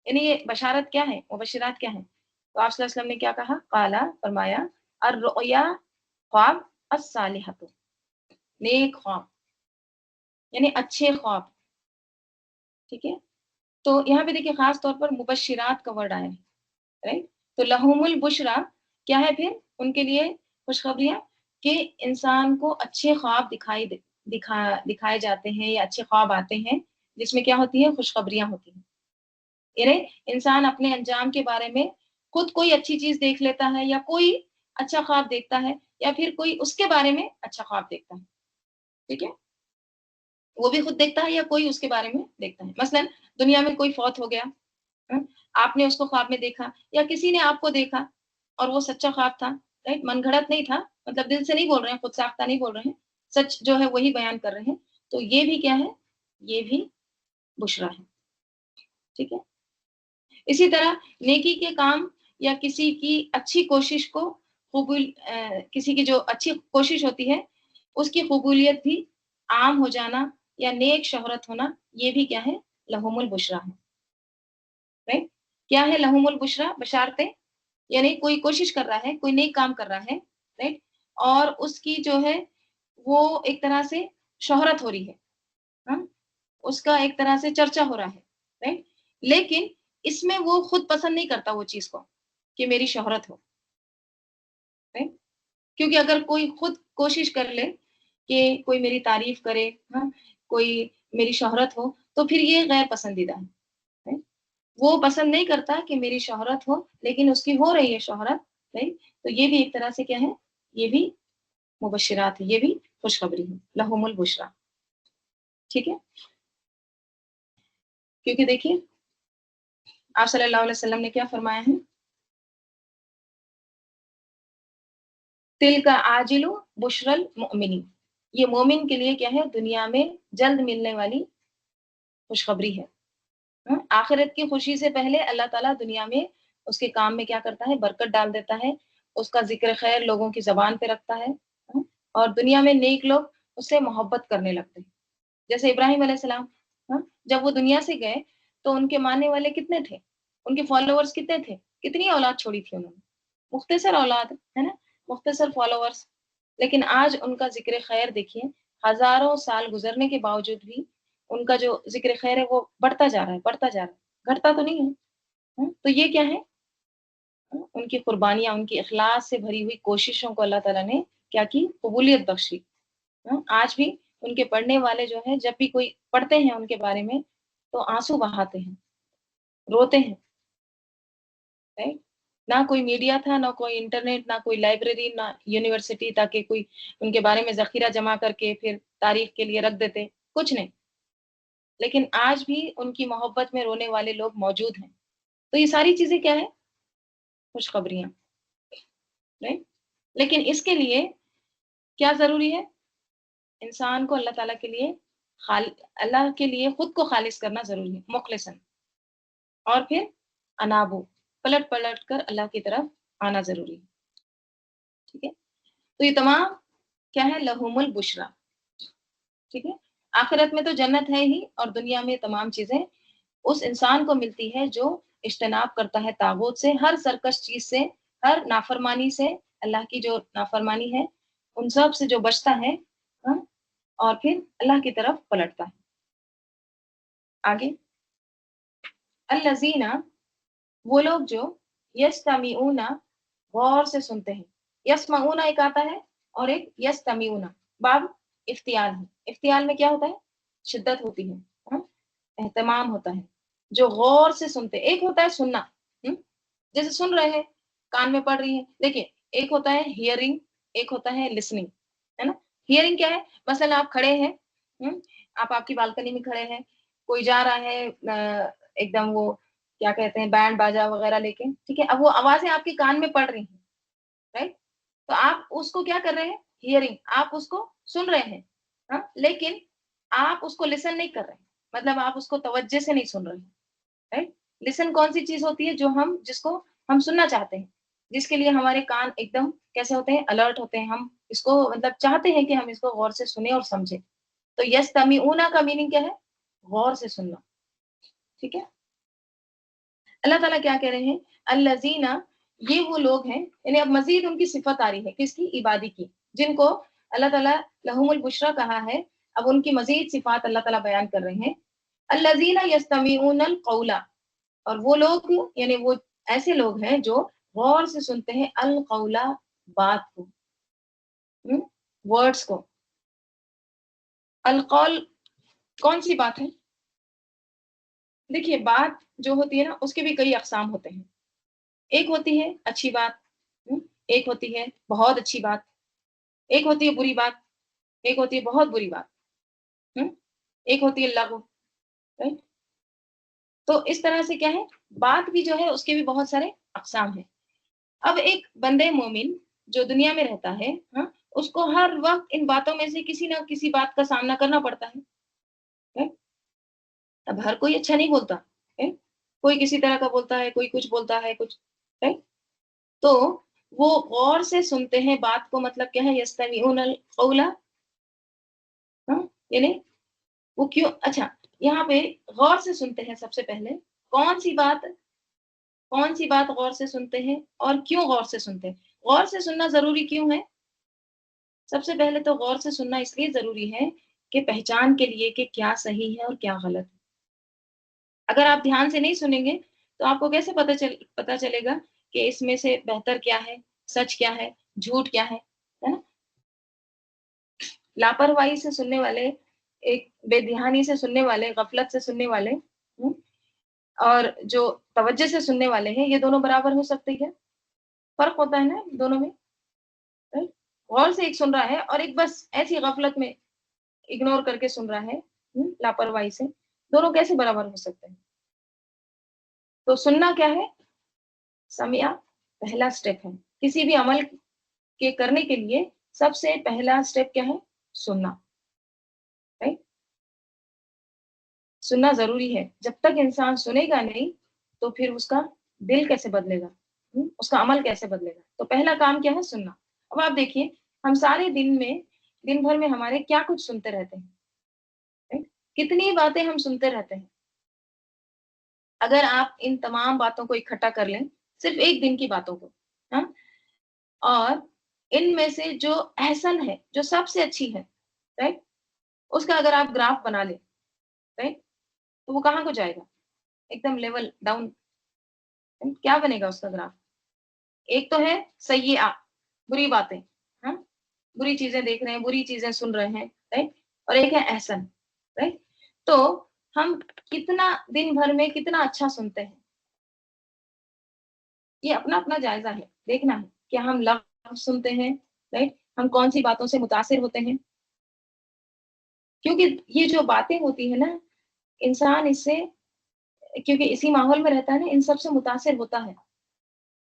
Speaker 1: यानी ये बशारत क्या है, मुबश्शिरात क्या है? तो आप सल्लल्लाहु अलैहि वसल्लम ने क्या कहा, काला, फरमाया, अर्रुया ख्वाब, अस्सालिहतु, नेक ख्वाब, यानी अच्छे ख्वाब। ठीक है, तो यहाँ पे देखिए खास तौर पर मुबश्शिरात का वर्ड आया है, राइट। तो लहुमुल बुशरा क्या है फिर, उनके लिए खुशखबरियां, कि इंसान को अच्छे ख्वाब दिखाए जाते हैं, या अच्छे ख्वाब आते हैं जिसमें क्या होती है, खुशखबरियां होती हैं। यानी इंसान अपने अंजाम के बारे में खुद कोई अच्छी चीज देख लेता है, या कोई अच्छा ख्वाब देखता है, या फिर कोई उसके बारे में अच्छा ख्वाब देखता है। ठीक है, वो भी खुद देखता है या कोई उसके बारे में देखता है। मसलन दुनिया में कोई फौत हो गया, हाँ? आपने उसको ख्वाब में देखा, या किसी ने आपको देखा और वो सच्चा ख्वाब था, राइट, मनगढ़ंत नहीं था, मतलब दिल से नहीं बोल रहे हैं, खुद साख्ता नहीं बोल रहे हैं, सच जो है वही बयान कर रहे हैं, तो ये भी क्या है, ये भी बुशरा है। ठीक है, इसी तरह नेकी के काम या किसी की अच्छी कोशिश को किसी की जो अच्छी कोशिश होती है उसकी कबूलियत भी आम हो जाना, या नेक शोहरत होना, ये भी क्या है, लहुमुल बुशरा है, राइट। क्या है लहुमुल बुशरा, बशारते, यानी कोई कोशिश कर रहा है, कोई नेक काम कर रहा है, राइट, और उसकी जो है वो एक तरह से शोहरत हो रही है, हाँ? उसका एक तरह से चर्चा हो रहा है, राइट, लेकिन इसमें वो खुद पसंद नहीं करता वो चीज को कि मेरी शोहरत हो, राइट। क्योंकि अगर कोई खुद कोशिश कर ले कि कोई मेरी तारीफ करे, हाँ, कोई मेरी शोहरत हो, तो फिर ये गैर पसंदीदा है, राइट? वो पसंद नहीं करता कि मेरी शोहरत हो, लेकिन उसकी हो रही है शोहरत, राइट, तो ये भी एक तरह से क्या है, ये भी मुबश्शिरात है, ये भी खुशखबरी है, लहुमुल बुशरा। ठीक है, क्योंकि देखिए आप सल्लल्लाहु अलैहि वसल्लम ने क्या फरमाया है, तिल का आजिलु बुशरल मुमिनी, ये मोमिन के लिए क्या है, दुनिया में जल्द मिलने वाली खुशखबरी है। आखिरत की खुशी से पहले अल्लाह ताला दुनिया में उसके काम में क्या करता है, बरकत डाल देता है, उसका जिक्र खैर लोगों की जबान पे रखता है, और दुनिया में नेक लोग उससे मोहब्बत करने लगते हैं। जैसे इब्राहिम अलैहिस्सलाम, जब वो दुनिया से गए तो उनके मानने वाले कितने थे, उनके फॉलोअर्स कितने थे, कितनी औलाद छोड़ी थी उन्होंने, मुख्तसर औलाद है ना, मुख्तसर फॉलोअर्स, लेकिन आज उनका जिक्र खैर देखिए, हजारों साल गुजरने के बावजूद भी उनका जो जिक्र खैर है वो बढ़ता जा रहा है, बढ़ता जा रहा है, घटता तो नहीं है। तो ये क्या है, उनकी कुर्बानियां, उनकी इखलास से भरी हुई कोशिशों को अल्लाह ताला ने क्या की, कबूलियत बख्शी। आज भी उनके पढ़ने वाले जो है, जब भी कोई पढ़ते हैं उनके बारे में तो आंसू बहाते हैं, रोते हैं, राइट। ना कोई मीडिया था, ना कोई इंटरनेट, ना कोई लाइब्रेरी, ना यूनिवर्सिटी, ताकि कोई उनके बारे में जखीरा जमा करके फिर तारीख के लिए रख देते, कुछ नहीं। लेकिन आज भी उनकी मोहब्बत में रोने वाले लोग मौजूद हैं। तो ये सारी चीजें क्या है, खुशखबरियां, राइट। लेकिन इसके लिए क्या जरूरी है, इंसान को अल्लाह ताला के लिए अल्लाह के लिए खुद को खालिस करना जरूरी है, मुखलिसन, और फिर अनाबू, पलट पलट कर अल्लाह की तरफ आना जरूरी है। ठीक है, तो ये तमाम क्या है, लहुमुल बुशरा। ठीक है, आखिरत में तो जन्नत है ही, और दुनिया में तमाम चीजें उस इंसान को मिलती है जो इज्तनाब करता है तागूत से, हर सरकश चीज से, हर नाफरमानी से, अल्लाह की जो नाफरमानी है उन सब से जो बचता है, हाँ? और फिर अल्लाह की तरफ पलटता है। आगे, अल्लज़ीना, वो लोग जो यस्तमीऊना, गौर से सुनते हैं, यस्माऊना एक आता है और एक यस्तमीऊना, बाब इफ्तियाल है। इफ्तियाल में क्या होता है, शिद्दत होती है, हाँ? एहतमाम होता है, जो गौर से सुनते, एक होता है सुनना, जैसे सुन रहे हैं, कान में पड़ रही है। देखिए, एक होता है हियरिंग, एक होता है लिसनिंग, है ना? हियरिंग क्या है? मसलन आप खड़े हैं, आप आपकी बालकनी में खड़े हैं, कोई जा रहा है एकदम वो क्या कहते हैं बैंड बाजा वगैरह लेके, ठीक है? अब वो आवाज़ें आपके कान में पड़ रही हैं, राइट? तो आप उसको क्या कर रहे हैं? हियरिंग, आप उसको सुन रहे हैं, हाँ? लेकिन आप उसको लिसन नहीं कर रहे हैं, मतलब आप उसको तवज्जो से नहीं सुन रहे हैं, राइट? लिसन कौन सी चीज़ होती है जो जिसको हम सुनना चाहते हैं, जिसके लिए हमारे कान एकदम कैसे होते हैं? अलर्ट होते हैं, हम इसको मतलब चाहते हैं कि हम इसको गौर से सुनें और समझें। तो यस्तमीऊना का मीनिंग क्या है? गौर से सुनना, ठीक है? अल्लाह ताला क्या कह रहे हैं? अल्लज़ीना, ये वो लोग हैं, यानी अब मज़ीद उनकी सिफ़त आ रही है, किसकी? इबादी की, जिनको अल्लाह ताला लहुमुल बुशरा कहा है, अब उनकी मज़ीद सिफ़ात अल्लाह ताला बयान कर रहे हैं। अल्लज़ीना यस्तमीऊनल क़ौला, और वो लोग यानी वो ऐसे लोग हैं जो गौर से सुनते हैं अल क़ौला, बात को, वर्ड्स को। अल क़ौल कौन-सी बात है? देखिए, बात जो होती है ना, उसके भी कई अक़साम होते हैं। एक होती है अच्छी बात, एक होती है बहुत अच्छी बात, एक होती है बुरी बात, एक होती है बहुत बुरी बात, हुँ? एक होती है लग़्व, राइट? तो इस तरह से क्या है, बात भी जो है उसके भी बहुत सारे अक़साम हैं। अब एक बंदे मोमिन जो दुनिया में रहता है, हाँ? उसको हर वक़्त इन बातों में से किसी न किसी बात का सामना करना पड़ता है, राइट? अब हर कोई अच्छा नहीं बोलता, राइट? कोई किसी तरह का बोलता है, कोई कुछ बोलता है, कुछ, राइट? तो वो गौर से सुनते हैं बात को, मतलब क्या है? यस्तमीऊनल क़ौला, हाँ? यानी वो क्यों, अच्छा, यहाँ पे गौर से सुनते हैं सबसे पहले, कौन-सी बात कौन-सी बात गौर से सुनते हैं और क्यों गौर से सुनते हैं? गौर से सुनना ज़रूरी क्यों है? सबसे पहले तो गौर से सुनना इसलिए ज़रूरी है कि पहचान के लिए कि क्या सही है और क्या गलत है। अगर आप ध्यान से नहीं सुनेंगे, तो आपको कैसे पता चलेगा कि इसमें से बेहतर क्या है, सच क्या है, झूठ क्या है ना? लापरवाही से सुनने वाले, एक बेध्यानी से सुनने वाले, गफ़लत से सुनने वाले, और जो तवज्जो से सुनने वाले हैं, ये दोनों बराबर हो सकते हैं क्या? फ़र्क होता है ना दोनों में, राइट? गौर से एक सुन रहा है और एक बस ऐसी गफ़लत में इग्नोर करके सुन रहा है, लापरवाही से, दोनों कैसे बराबर हो सकते हैं? तो सुनना क्या है? समिया पहला स्टेप है। किसी भी अमल के करने के लिए सबसे पहला स्टेप क्या है? सुनना, राइट? सुनना ज़रूरी है। जब तक इंसान सुनेगा नहीं, तो फिर उसका दिल कैसे बदलेगा? उसका अमल कैसे बदलेगा? तो पहला काम क्या है? सुनना। अब आप देखिए, हम सारे दिन भर में हमारे क्या कुछ सुनते रहते हैं, राइट? कितनी बातें हम सुनते रहते हैं। अगर आप इन तमाम बातों को इकट्ठा कर लें, सिर्फ़ 1 दिन की बातों को, हाँ? और इनमें से जो अहसन है, जो सबसे अच्छी है, राइट? उसका अगर आप ग्राफ बना लें, राइट? तो वो कहाँ को जाएगा? एकदम लेवल डाउन, क्या बनेगा उसका ग्राफ? एक तो है सय्यिआ, बुरी बातें, हाँ? बुरी चीज़ें देख रहे हैं, बुरी चीज़ें सुन रहे हैं, राइट? और एक है अहसन, राइट? तो हम कितना दिन भर में कितना अच्छा सुनते हैं, ये अपना-अपना जायज़ा है, देखना है, क्या हम लफ्ज़ सुनते हैं, राइट? हम कौन-सी बातों से मुतासिर होते हैं? क्योंकि ये जो बातें होती हैं ना, इंसान इससे, क्योंकि इसी माहौल में रहता है ना, इन सब से मुतासिर होता है।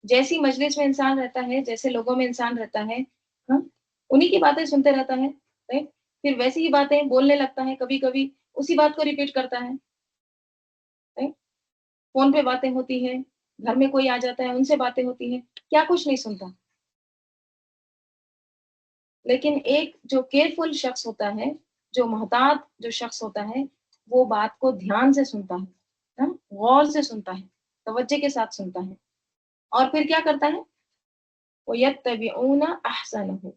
Speaker 1: जैसी मजलिस में इंसान रहता है, जैसे लोगों में इंसान रहता है, हाँ? उन्हीं की बातें सुनते रहता है, राइट? फिर वैसी ही बातें बोलने लगता है, कभी-कभी उसी बात को रिपीट करता है, राइट? फ़ोन पे बातें होती हैं, घर में कोई आ जाता है, उनसे बातें होती हैं, क्या कुछ नहीं सुनता। लेकिन एक जो केयरफुल शख्स होता है, जो मोहतात जो शख्स होता है, वो बात को ध्यान से सुनता है, हाँ? गौर से सुनता है, तवज्जो के साथ सुनता है, और फिर क्या करता है? वयत्तबिऊना अहसनहु,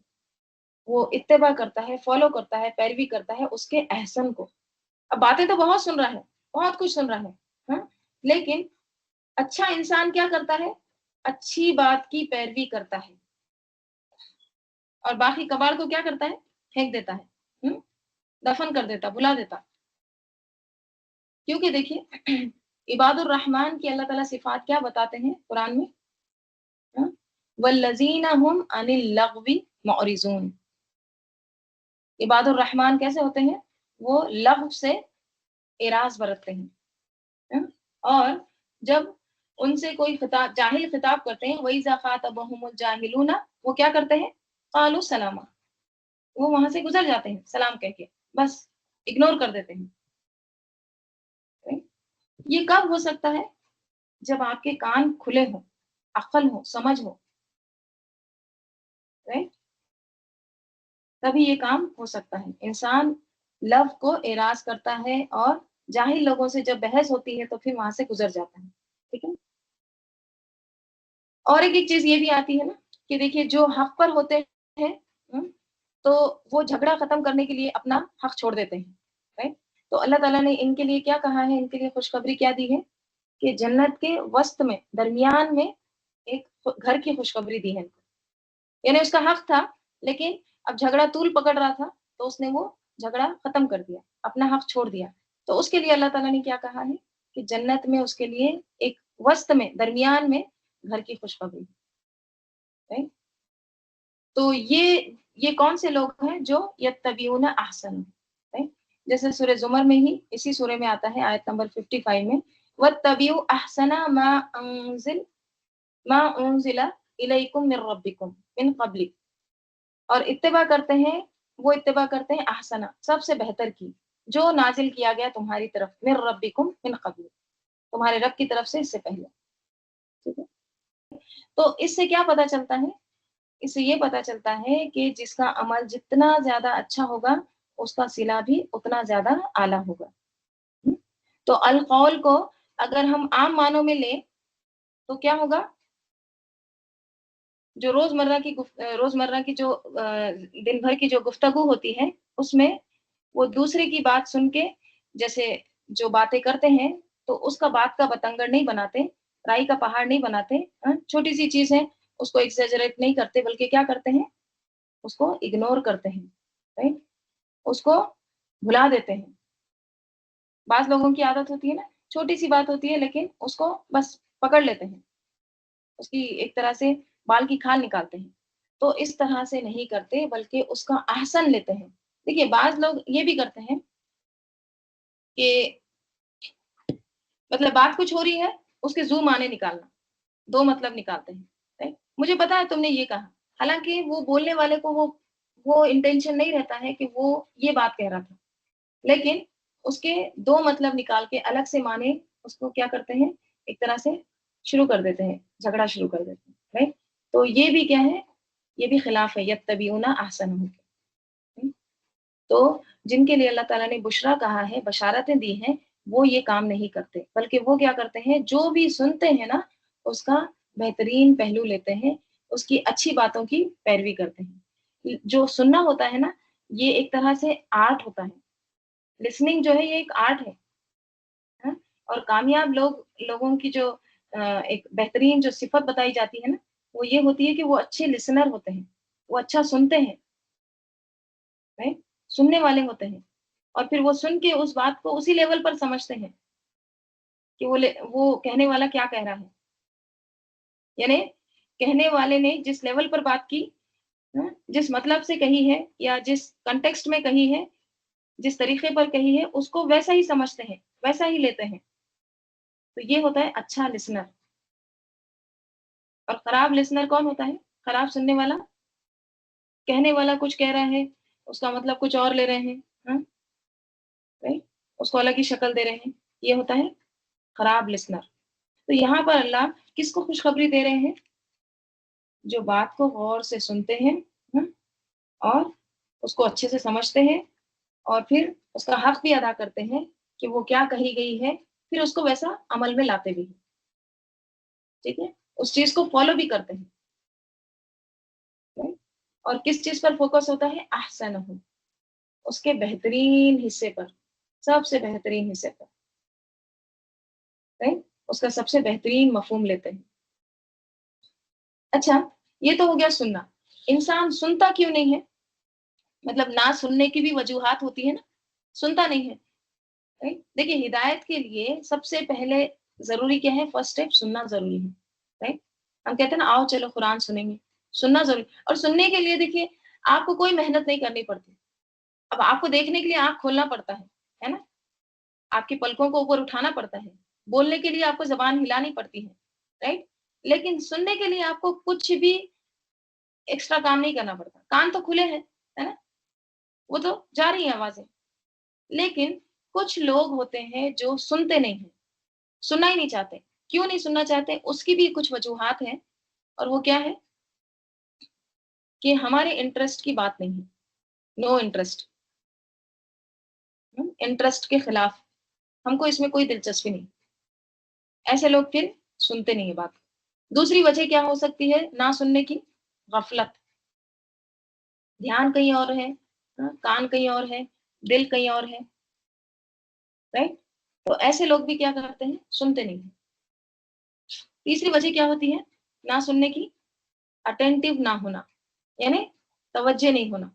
Speaker 1: वो इत्तिबा करता है, फ़ॉलो करता है, पैरवी करता है उसके अहसन को। अब बातें तो बहुत सुन रहा है, बहुत कुछ सुन रहा है, हाँ? लेकिन अच्छा इंसान क्या करता है? अच्छी बात की पैरवी करता है, और बाकी कबाड़ को क्या करता है? फेंक देता है, दफ़न कर देता, भुला देता। क्योंकि देखिए इबादुर रहमान की अल्लाह ताला सिफ़ात क्या बताते हैं कुरान में? हाँ? والذین هم عن اللغو معرضون. عباد الرحمن کیسے ہوتے ہیں؟ وہ لغو سے اعراض برتتے ہیں، اور جب ان سے کوئی خطاب جاہل خطاب کرتے ہیں وَإِذَا خَاطَبَهُمُ الْجَاهِلُونَ وہ کیا کرتے ہیں؟ قَالُوا سَلَامًا، وہ وہاں سے گزر جاتے ہیں سلام کہہ کے، بس اگنور کر دیتے ہیں. یہ کب ہو سکتا ہے؟ جب آپ کے کان کھلے ہوں، عقل ہو، سمجھ ہو، تبھی یہ کام ہو سکتا ہے. انسان لفظ کو اعراض کرتا ہے اور جاہل لوگوں سے جب بحث ہوتی ہے تو پھر وہاں سے گزر جاتا ہے. ٹھیک ہے. اور ایک چیز یہ بھی آتی ہے نا کہ دیکھیے جو حق پر ہوتے ہیں تو وہ جھگڑا ختم کرنے کے لیے اپنا حق چھوڑ دیتے ہیں. رائٹ. تو اللہ تعالیٰ نے ان کے لیے کیا کہا ہے؟ ان کے لیے خوشخبری کیا دی ہے کہ جنت کے وسط میں، درمیان میں ایک گھر کی خوشخبری دی ہے. یعنی اس کا حق تھا لیکن اب جھگڑا طول پکڑ رہا تھا تو اس نے وہ جھگڑا ختم کر دیا، اپنا حق چھوڑ دیا. تو اس کے لیے اللہ تعالیٰ نے کیا کہا ہے کہ جنت میں اس کے لیے ایک وسط میں، درمیان میں گھر کی خوشخبری. تو یہ کون سے لوگ ہیں؟ جو یتبعون احسن. جیسے سورہ زمر میں ہی اسی سورہ میں آتا ہے آیت نمبر 55 میں وَاتَّبِعُوا أَحْسَنَ مَا أُنزِلَ إِلَيْكُم مِّن رَّبِّكُم مِّن قَبْلِ، اور اتباع کرتے ہیں، وہ اتباع کرتے ہیں احسنہ، سب سے بہتر کی، جو نازل کیا گیا تمہاری طرف، من ربکم من قبل، تمہارے رب کی طرف سے اس سے پہلے. ٹھیک ہے. تو اس سے کیا پتہ چلتا ہے؟ اس سے یہ پتہ چلتا ہے کہ جس کا عمل جتنا زیادہ اچھا ہوگا اس کا صلہ بھی اتنا زیادہ اعلیٰ ہوگا. تو القول کو اگر ہم عام معنوں میں لیں تو کیا ہوگا؟ جو روزمرہ کی جو دن بھر کی جو گفتگو ہوتی ہے اس میں وہ دوسرے کی بات سن کے جیسے جو باتیں کرتے ہیں تو اس کا بات کا بتنگڑ نہیں بناتے، رائی کا پہاڑ نہیں بناتے، چھوٹی سی چیز ہے اس کو ایگزیجریٹ نہیں کرتے بلکہ کیا کرتے ہیں؟ اس کو اگنور کرتے ہیں، رائٹ، اس کو بھلا دیتے ہیں. بعض لوگوں کی عادت ہوتی ہے نا، چھوٹی سی بات ہوتی ہے لیکن اس کو بس پکڑ لیتے ہیں، اس کی ایک طرح سے بال کی کھال نکالتے ہیں. تو اس طرح سے نہیں کرتے بلکہ اس کا احسن لیتے ہیں. دیکھیے بعض لوگ یہ بھی کرتے ہیں کہ مطلب بات کچھ ہو رہی ہے اس کے زو معنی نکالنا، دو مطلب نکالتے ہیں. مجھے پتا ہے تم نے یہ کہا، حالانکہ وہ بولنے والے کو وہ انٹینشن نہیں رہتا ہے کہ وہ یہ بات کہہ رہا تھا، لیکن اس کے دو مطلب نکال کے الگ سے معنی اس کو کیا کرتے ہیں؟ ایک طرح سے شروع کر دیتے ہیں، جھگڑا شروع کر دیتے ہیں. رائٹ. تو یہ بھی کیا ہے؟ یہ بھی خلاف ہے یتبعون احسنہ. تو جن کے لیے اللہ تعالیٰ نے بشرا کہا ہے، بشارتیں دی ہیں، وہ یہ کام نہیں کرتے بلکہ وہ کیا کرتے ہیں؟ جو بھی سنتے ہیں نا اس کا بہترین پہلو لیتے ہیں، اس کی اچھی باتوں کی پیروی کرتے ہیں. جو سننا ہوتا ہے نا یہ ایک طرح سے آرٹ ہوتا ہے، لسننگ جو ہے یہ ایک آرٹ ہے. اور کامیاب لوگوں کی جو ایک بہترین جو صفت بتائی جاتی ہے نا وہ یہ ہوتی ہے کہ وہ اچھے لسنر ہوتے ہیں، وہ اچھا سنتے ہیں، سننے والے ہوتے ہیں، اور پھر وہ سن کے اس بات کو اسی لیول پر سمجھتے ہیں کہ وہ کہنے والا کیا کہہ رہا ہے. یعنی کہنے والے نے جس لیول پر بات کی، جس مطلب سے کہی ہے یا جس کنٹیکسٹ میں کہی ہے، جس طریقے پر کہی ہے اس کو ویسا ہی سمجھتے ہیں، ویسا ہی لیتے ہیں. تو یہ ہوتا ہے اچھا لسنر. اور خراب لسنر کون ہوتا ہے؟ خراب سننے والا، کہنے والا کچھ کہہ رہا ہے اس کا مطلب کچھ اور لے رہے ہیں، اس کو الگ ہی شکل دے رہے ہیں، یہ ہوتا ہے خراب لسنر. تو یہاں پر اللہ کس کو خوشخبری دے رہے ہیں؟ جو بات کو غور سے سنتے ہیں اور اس کو اچھے سے سمجھتے ہیں اور پھر اس کا حق بھی ادا کرتے ہیں کہ وہ کیا کہی گئی ہے، پھر اس کو ویسا عمل میں لاتے بھی ہیں. ٹھیک ہے. اس چیز کو فالو بھی کرتے ہیں. اور کس چیز پر فوکس ہوتا ہے؟ احسنہ، اس کے بہترین حصے پر، سب سے بہترین حصے پر، اس کا سب سے بہترین مفہوم لیتے ہیں. اچھا یہ تو ہو گیا سننا. انسان سنتا کیوں نہیں ہے؟ مطلب نہ سننے کی بھی وجوہات ہوتی ہے نا، سنتا نہیں ہے. دیکھیے ہدایت کے لیے سب سے پہلے ضروری کیا ہے؟ فرسٹ اسٹیپ سننا ضروری ہے. हम कहते हैं ना आओ चलो कुरान सुनेंगे, सुनना जरूरी। और सुनने के लिए देखिए आपको कोई मेहनत नहीं करनी पड़ती। अब आपको देखने के लिए आँख खोलना पड़ता है ना? आपकी पलकों को ऊपर उठाना पड़ता है। बोलने के लिए आपको ज़बान हिलानी पड़ती है, राइट? लेकिन सुनने के लिए आपको कुछ भी एक्स्ट्रा काम नहीं करना पड़ता। कान तो खुले हैं, है ना? वो तो जा रही हैं आवाज़ें। लेकिन कुछ लोग होते हैं जो सुनते नहीं हैं, सुनना ही नहीं चाहते। क्यों नहीं सुनना चाहते? उसकी भी कुछ वजूहात हैं और वो क्या है कि हमारे इंटरेस्ट की बात नहीं है। नो इंटरेस्ट, इंटरेस्ट के खिलाफ, हमको इसमें कोई दिलचस्पी नहीं। ऐसे लोग फिर सुनते नहीं है बात। दूसरी वजह क्या हो सकती है ना सुनने की? गफलत। ध्यान कहीं और है, कान कहीं और है, दिल कहीं और है, राइट? तो ऐसे लोग भी क्या करते हैं? सुनते नहीं हैं। तीसरी वजह क्या होती है ना सुनने की? अटेंटिव ना होना, यानी तवज्जो नहीं होना।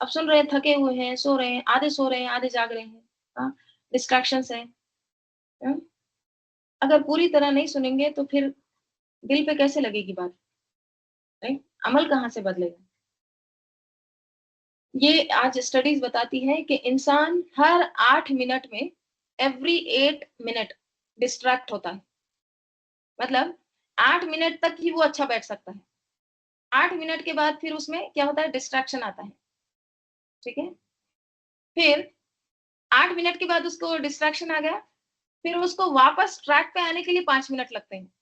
Speaker 1: अब सुन रहे हैं, थके हुए हैं, सो रहे हैं, आधे सो रहे हैं, आधे जाग रहे हैं, हाँ, डिस्ट्रैक्शंस हैं, हाँ? अगर पूरी तरह नहीं सुनेंगे तो फिर दिल पे कैसे लगेगी बात, राइट? अमल कहाँ से बदलेगा? ये आज स्टडीज बताती है कि इंसान हर 8 मिनट में एवरी 8 मिनट डिस्ट्रैक्ट होता है। मतलब 8 मिनट तक ही वो अच्छा बैठ सकता है। 8 मिनट के बाद फिर उसमें क्या होता है? डिस्ट्रैक्शन आता है, ठीक है? फिर 8 मिनट के बाद उसको डिस्ट्रैक्शन आ गया, फिर उसको वापस ट्रैक पे आने के लिए 5 मिनट लगते हैं।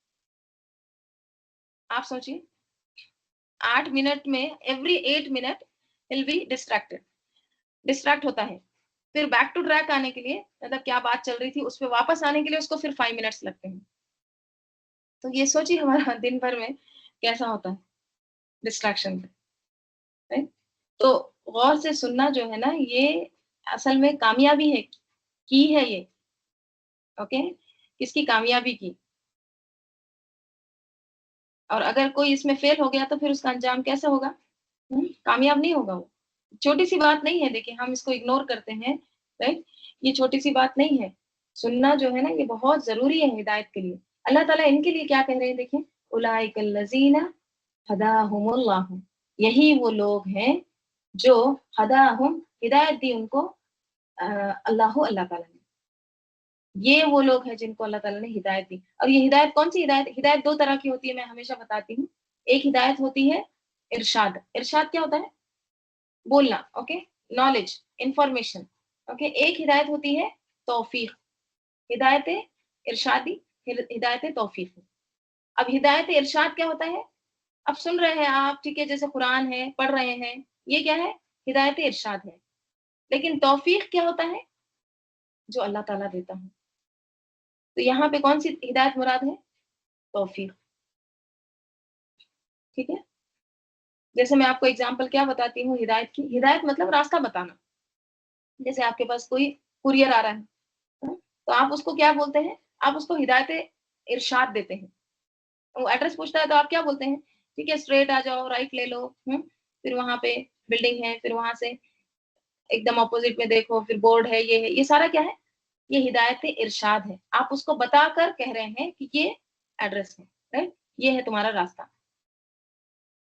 Speaker 1: आप सोचिए 8 मिनट में every 8 minute will be distracted, distract होता है। फिर बैक टू ट्रैक आने के लिए मतलब क्या बात चल रही थी उस पे वापस आने के लिए उसको फिर 5 मिनट्स लगते हैं। तो ये सोचिए हमारा दिन भर में कैसा होता है डिस्ट्रैक्शन पे, राइट? तो गौर से सुनना जो है ना ये असल में कामयाबी है, की है ये, ओके? किसकी? कामयाबी की। और अगर कोई इसमें फेल हो गया तो फिर उसका अंजाम कैसा होगा? कामयाब नहीं होगा वो। छोटी-सी बात नहीं है देखिए, हम इसको इग्नोर करते हैं, राइट? ये छोटी-सी बात नहीं है। सुनना जो है ना ये बहुत ज़रूरी है हिदायत के लिए। अल्लाह ताला इनके लिए क्या कह रहे हैं देखिए, उलाइकल लज़ीना हदाहुमुल्लाह। यही वो लोग हैं जो हदाहुम हिदायत दी उनको अल्लाह ताला ने। ये वो लोग हैं जिनको अल्लाह ताला ने हिदायत दी। और ये हिदायत कौन-सी हिदायत? हिदायत 2 तरह की होती है, मैं हमेशा बताती हूँ। एक हिदायत होती है इरशाद। इरशाद क्या होता है? बोलना, ओके? Knowledge, information, okay? एक हिदायत होती है तौफीक, हिदायत इरशादी, हिदायत तौफीक। अब हिदायत इरशाद क्या होता है? अब सुन रहे हैं आप, ठीक है, जैसे कुरान है, पढ़ रहे हैं, ये क्या है? हिदायत इरशाद है। लेकिन तौफीक क्या होता है? जो अल्लाह ताला देता है। तो यहाँ पे कौन सी हिदायत मुराद है? तौफीक, ठीक है? जैसे मैं आपको एग्जांपल क्या बताती हूँ हिदायत की, हिदायत मतलब रास्ता बताना। जैसे आपके पास कोई कुरियर आ रहा है, तो आप उसको क्या बोलते हैं? आप उसको हिदायत इरशाद देते हैं। वो एड्रेस पूछता है तो आप क्या बोलते हैं? ठीक है, स्ट्रेट आ जाओ, राइट ले लो, फिर वहाँ पे बिल्डिंग है, फिर वहाँ से एकदम अपोजिट में देखो, फिर बोर्ड है, ये सारा क्या है? ये हिदायत इरशाद है। आप उसको बताकर कह रहे हैं कि ये एड्रेस है, राइट? ये है तुम्हारा रास्ता।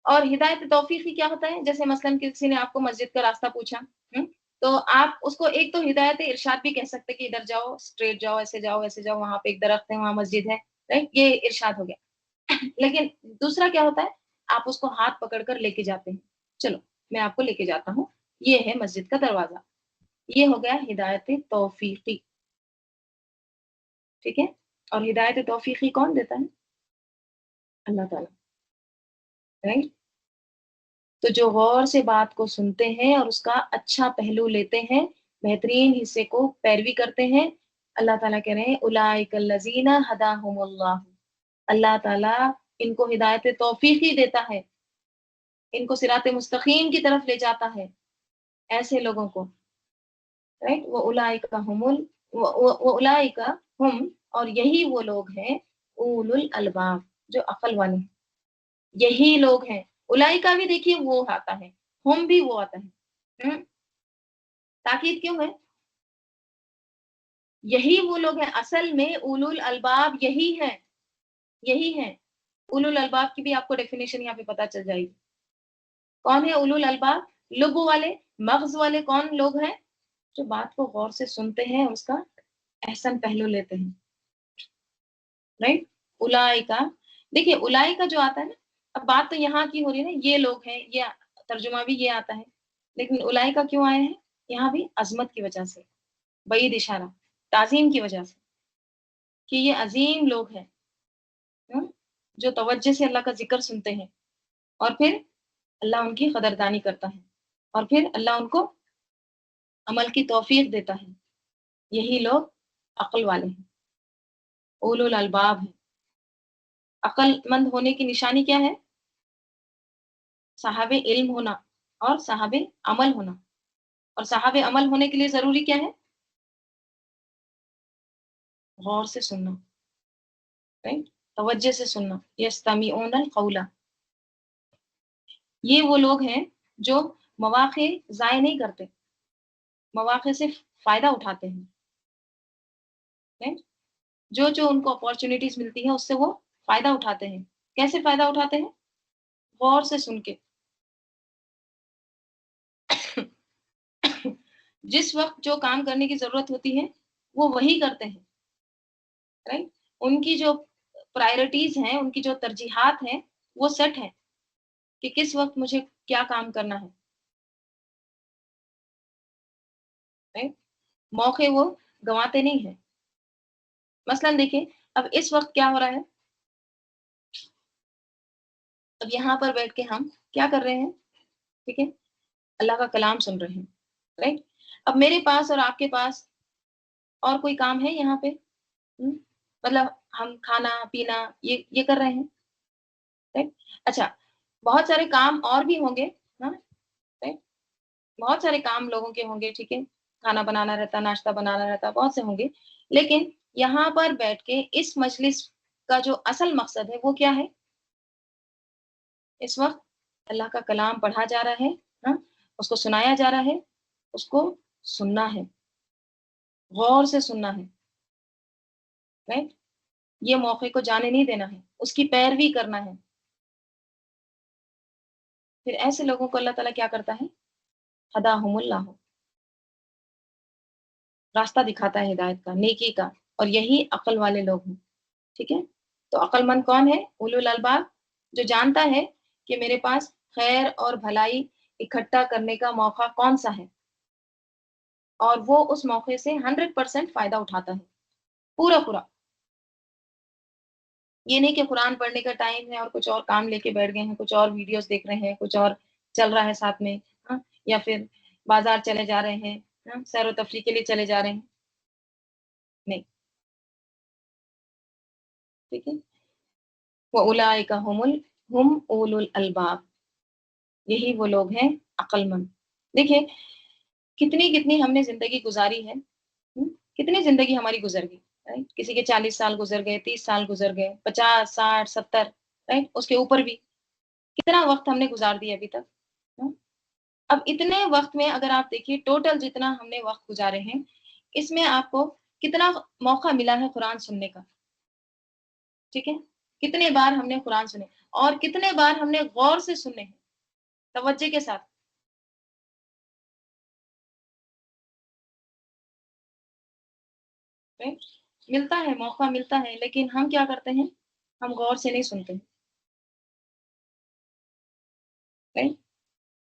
Speaker 1: और हिदायत तौफीकी क्या होता है? जैसे मसलन किसी ने आपको मस्जिद का रास्ता पूछा, हुँ? तो आप उसको एक तो हिदायत इरशाद भी कह सकते हैं कि इधर जाओ, स्ट्रेट जाओ, ऐसे जाओ, वहाँ पे एक दरख्त है, वहाँ मस्जिद है, राइट? ये इरशाद हो गया। लेकिन दूसरा क्या होता है? आप उसको हाथ पकड़ कर लेके जाते हैं। चलो, मैं आपको लेके जाता हूँ, ये है मस्जिद का दरवाज़ा। ये हो गया हिदायत तौफीकी, ठीक है? और हिदायत तौफीकी कौन देता है? अल्लाह ताला, राइट? तो जो गौर से बात को सुनते हैं और उसका अच्छा पहलू लेते हैं, बेहतरीन हिस्से को पैरवी करते हैं, अल्लाह ताला कह रहे हैं उलाइकल लज़ीना हदाहुमुल्लाह। अल्लाह ताला इनको हिदायत तौफीक ही देता है, इनको सिराते मुस्तकीम की तरफ ले जाता है, ऐसे लोगों को, राइट? वो उलाइका हुमुल वो उलाइका हुम, और यही वो लोग हैं उलुल अलबाब, जो अक्ल वाले हैं। यही लोग हैं। उलाइका भी देखिए वो आता है, हुम भी वो आता है। हुँ? ताकीद क्यों है? यही वो लोग हैं, असल में उलुल अलबाब यही हैं, यही हैं। उलुल अलबाब की भी आपको डेफिनेशन यहाँ पे पता चल जाएगी। कौन है उलुल अलबाब? लुब वाले, मग़ज़ वाले कौन लोग हैं? जो बात को गौर से सुनते हैं, उसका अहसन पहलू लेते हैं, राइट? उलाइका, देखिए उलाइका जो आता है ना, अब बात तो यहाँ की हो रही है ना, ये लोग हैं, ये तर्जुमा भी ये आता है, लेकिन उलाइका क्यों आए हैं? यहाँ भी अज़मत की वजह से, बईद इशारा, ताज़ीम की वजह से, कि ये अज़ीम लोग हैं, जो तवज्जो से अल्लाह का ज़िक्र सुनते हैं और फिर अल्लाह उनकी कदरदानी करता है और फिर अल्लाह उनको अमल की तौफीक देता है। यही लोग अक्ल वाले हैं, उलुल अलबाब हैं। अक्लमंद होने की निशानी क्या है? साहब इल्म होना और साहब अमल होना। और साहब अमल होने के लिए ज़रूरी क्या है? गौर से सुनना, राइट? तवज्जो से सुनना। यस्तमीऊनल क़ौला, ये वो लोग हैं जो मौक़े ज़ाय नहीं करते, मौक़े से फ़ायदा उठाते हैं, राइट? जो उनको अपॉर्च्युनिटीज़ मिलती है उससे वो फ़ायदा उठाते हैं। कैसे फ़ायदा उठाते हैं? गौर से सुन के। जिस वक़्त जो काम करने की ज़रूरत होती है, वो वही करते हैं, राइट? उनकी जो प्रायोरिटीज़ हैं, उनकी जो तरजीहात हैं, वो सेट हैं कि किस वक़्त मुझे क्या काम करना है, राइट? मौके वो गँवाते नहीं हैं। मसलन देखिए, अब इस वक़्त क्या हो रहा है? अब यहाँ पर बैठ के हम क्या कर रहे हैं, ठीक है? अल्लाह का कलाम सुन रहे हैं, राइट? अब मेरे पास और आपके पास और कोई काम है यहाँ पे? हुँ? मतलब हम खाना-पीना ये कर रहे हैं, राइट? अच्छा, बहुत सारे काम और भी होंगे, हाँ, राइट? बहुत सारे काम लोगों के होंगे, ठीक है? खाना बनाना रहता, नाश्ता बनाना रहता, बहुत से होंगे। लेकिन यहाँ पर बैठ के इस मजलिस का जो असल मकसद है, वो क्या है? इस वक़्त अल्लाह का कलाम पढ़ा जा रहा है, हाँ? उसको सुनाया जा रहा है, उसको सुनना है, गौर से सुनना है, राइट? ये मौके को जाने नहीं देना है, उसकी पैरवी करना है। फिर ऐसे लोगों को अल्लाह ताला क्या करता है? हदाहुमुल्लाह, रास्ता दिखाता है हिदायत का, नेकी का, और यही अक्ल वाले लोग हैं, ठीक है? तो अक्लमंद कौन है? उलुल अलबाब, जो जानता है कि मेरे पास खैर और भलाई इकट्ठा करने का मौका कौन-सा है और वो उस मौके से 100% फ़ायदा उठाता है, पूरा-पूरा। ये नहीं कि कुरान पढ़ने का टाइम है और कुछ और काम लेके बैठ गए हैं, कुछ और वीडियोज़ देख रहे हैं, कुछ और चल रहा है साथ में, हाँ? या फिर बाज़ार चले जा रहे हैं, हाँ? सैर-ओ-तफ़रीह के लिए चले जा रहे हैं, नहीं, ठीक है? व उलाइका हुम उलुल अलबाब, यही वो लोग हैं अक्लमंद। देखिए, कितनी-कितनी हमने ज़िंदगी गुज़ारी है, हुँ? कितनी ज़िंदगी हमारी गुज़र गई, राइट? किसी के 40 साल गुज़र गए, 30 साल गुज़र गए, 50, 60, 70, राइट? उसके ऊपर भी। कितना वक़्त हमने गुज़ार दिया अभी तक, हाँ? अब इतने वक़्त में अगर आप देखिए टोटल जितना हमने वक़्त गुज़ारे हैं, इसमें आपको कितना मौका मिला है कुरान सुनने का, ठीक है? कितने बार हमने कुरान सुने और कितने बार हमने गौर से सुने हैं, तवज्जो के साथ, राइट? मिलता है, मौका मिलता है, लेकिन हम क्या करते हैं? हम गौर से नहीं सुनते हैं, राइट?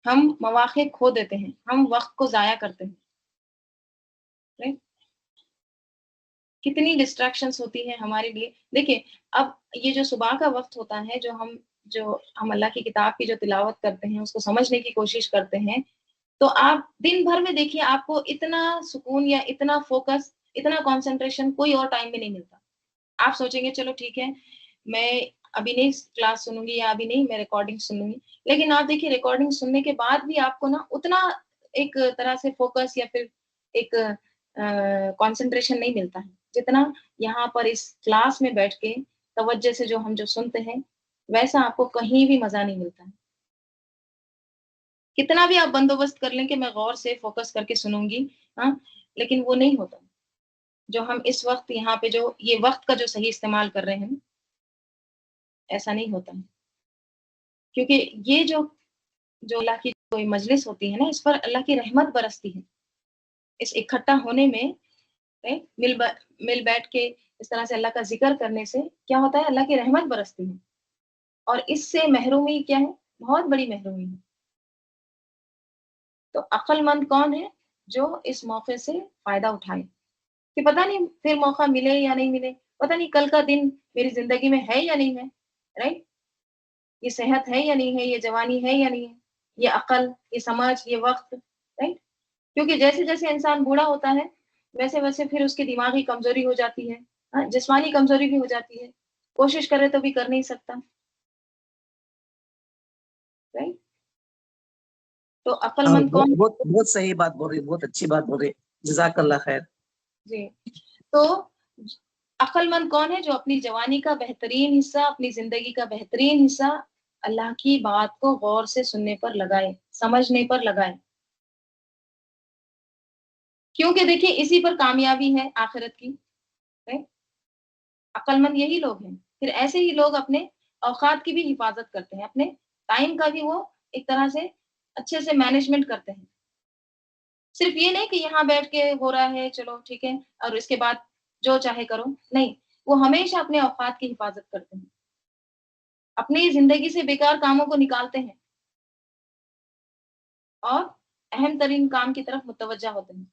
Speaker 1: हम मौक़े खो देते हैं, हम वक़्त को ज़ाया करते हैं, राइट? कितनी डिस्ट्रैक्शंस होती हैं हमारे लिए। देखिए, अब ये जो सुबह का वक़्त होता है, जो हम अल्लाह की किताब की जो तिलावत करते हैं, उसको समझने की कोशिश करते हैं, तो आप दिन भर में देखिए आपको इतना सुकून या इतना फ़ोकस, इतना कंसंट्रेशन कोई और टाइम में नहीं मिलता। आप सोचेंगे चलो ठीक है, मैं अभी नहीं क्लास सुनूँगी या अभी नहीं मैं रिकॉर्डिंग सुनूँगी। लेकिन आप देखिए रिकॉर्डिंग सुनने के बाद भी आपको ना उतना एक तरह से फ़ोकस या फिर एक कंसंट्रेशन नहीं मिलता है, जितना यहाँ पर इस क्लास में बैठ के तवज्जो से जो सुनते हैं, वैसा आपको कहीं भी मज़ा नहीं मिलता है। कितना भी आप बंदोबस्त कर लें कि मैं गौर से फ़ोकस करके सुनूँगी, हाँ, लेकिन वो नहीं होता। जो हम इस वक़्त यहाँ पे जो ये वक़्त का जो सही इस्तेमाल कर रहे हैं, ایسا نہیں ہوتا ہے، کیونکہ یہ جو اللہ کی کوئی مجلس ہوتی ہے نا، اس پر اللہ کی رحمت برستی ہے. اس اکٹھا ہونے میں مل بیٹھ کے اس طرح سے اللہ کا ذکر کرنے سے کیا ہوتا ہے؟ اللہ کی رحمت برستی ہے. اور اس سے محرومی کیا ہے؟ بہت بڑی محرومی ہے. تو عقل مند کون ہے؟ جو اس موقع سے فائدہ اٹھائے، کہ پتہ نہیں پھر موقع ملے یا نہیں ملے، پتہ نہیں کل کا دن میری زندگی میں ہے یا نہیں ہے. رائٹ؟ یہ صحت ہے یا نہیں ہے، یہ جوانی ہے یا نہیں ہے، یہ عقل، یہ سمجھ، یہ وقت. رائٹ؟ کیونکہ جیسے جیسے انسان بوڑھا ہوتا ہے ویسے ویسے پھر اس کی دماغی کمزوری ہو جاتی ہے، جسمانی کمزوری بھی ہو جاتی ہے، کوشش کرے تو بھی کر نہیں سکتا. رائٹ؟ تو عقل
Speaker 2: ہاں،
Speaker 1: مند کون؟
Speaker 2: بہت بہت صحیح بات بول رہی، بہت اچھی بات بول رہی. جزاک اللہ خیر.
Speaker 1: جی. تو عقل مند کون ہے؟ جو اپنی جوانی کا بہترین حصہ، اپنی زندگی کا بہترین حصہ اللہ کی بات کو غور سے سننے پر لگائے، سمجھنے پر لگائے. کیونکہ دیکھیں اسی پر کامیابی ہے آخرت کی. عقل مند یہی لوگ ہیں. پھر ایسے ہی لوگ اپنے اوقات کی بھی حفاظت کرتے ہیں، اپنے ٹائم کا بھی وہ ایک طرح سے اچھے سے مینجمنٹ کرتے ہیں. صرف یہ نہیں کہ یہاں بیٹھ کے ہو رہا ہے چلو ٹھیک ہے اور اس کے بعد جو چاہے کرو، نہیں، وہ ہمیشہ اپنے اوقات کی حفاظت کرتے ہیں، اپنی زندگی سے بیکار کاموں کو نکالتے ہیں اور اہم ترین کام کی طرف متوجہ ہوتے ہیں.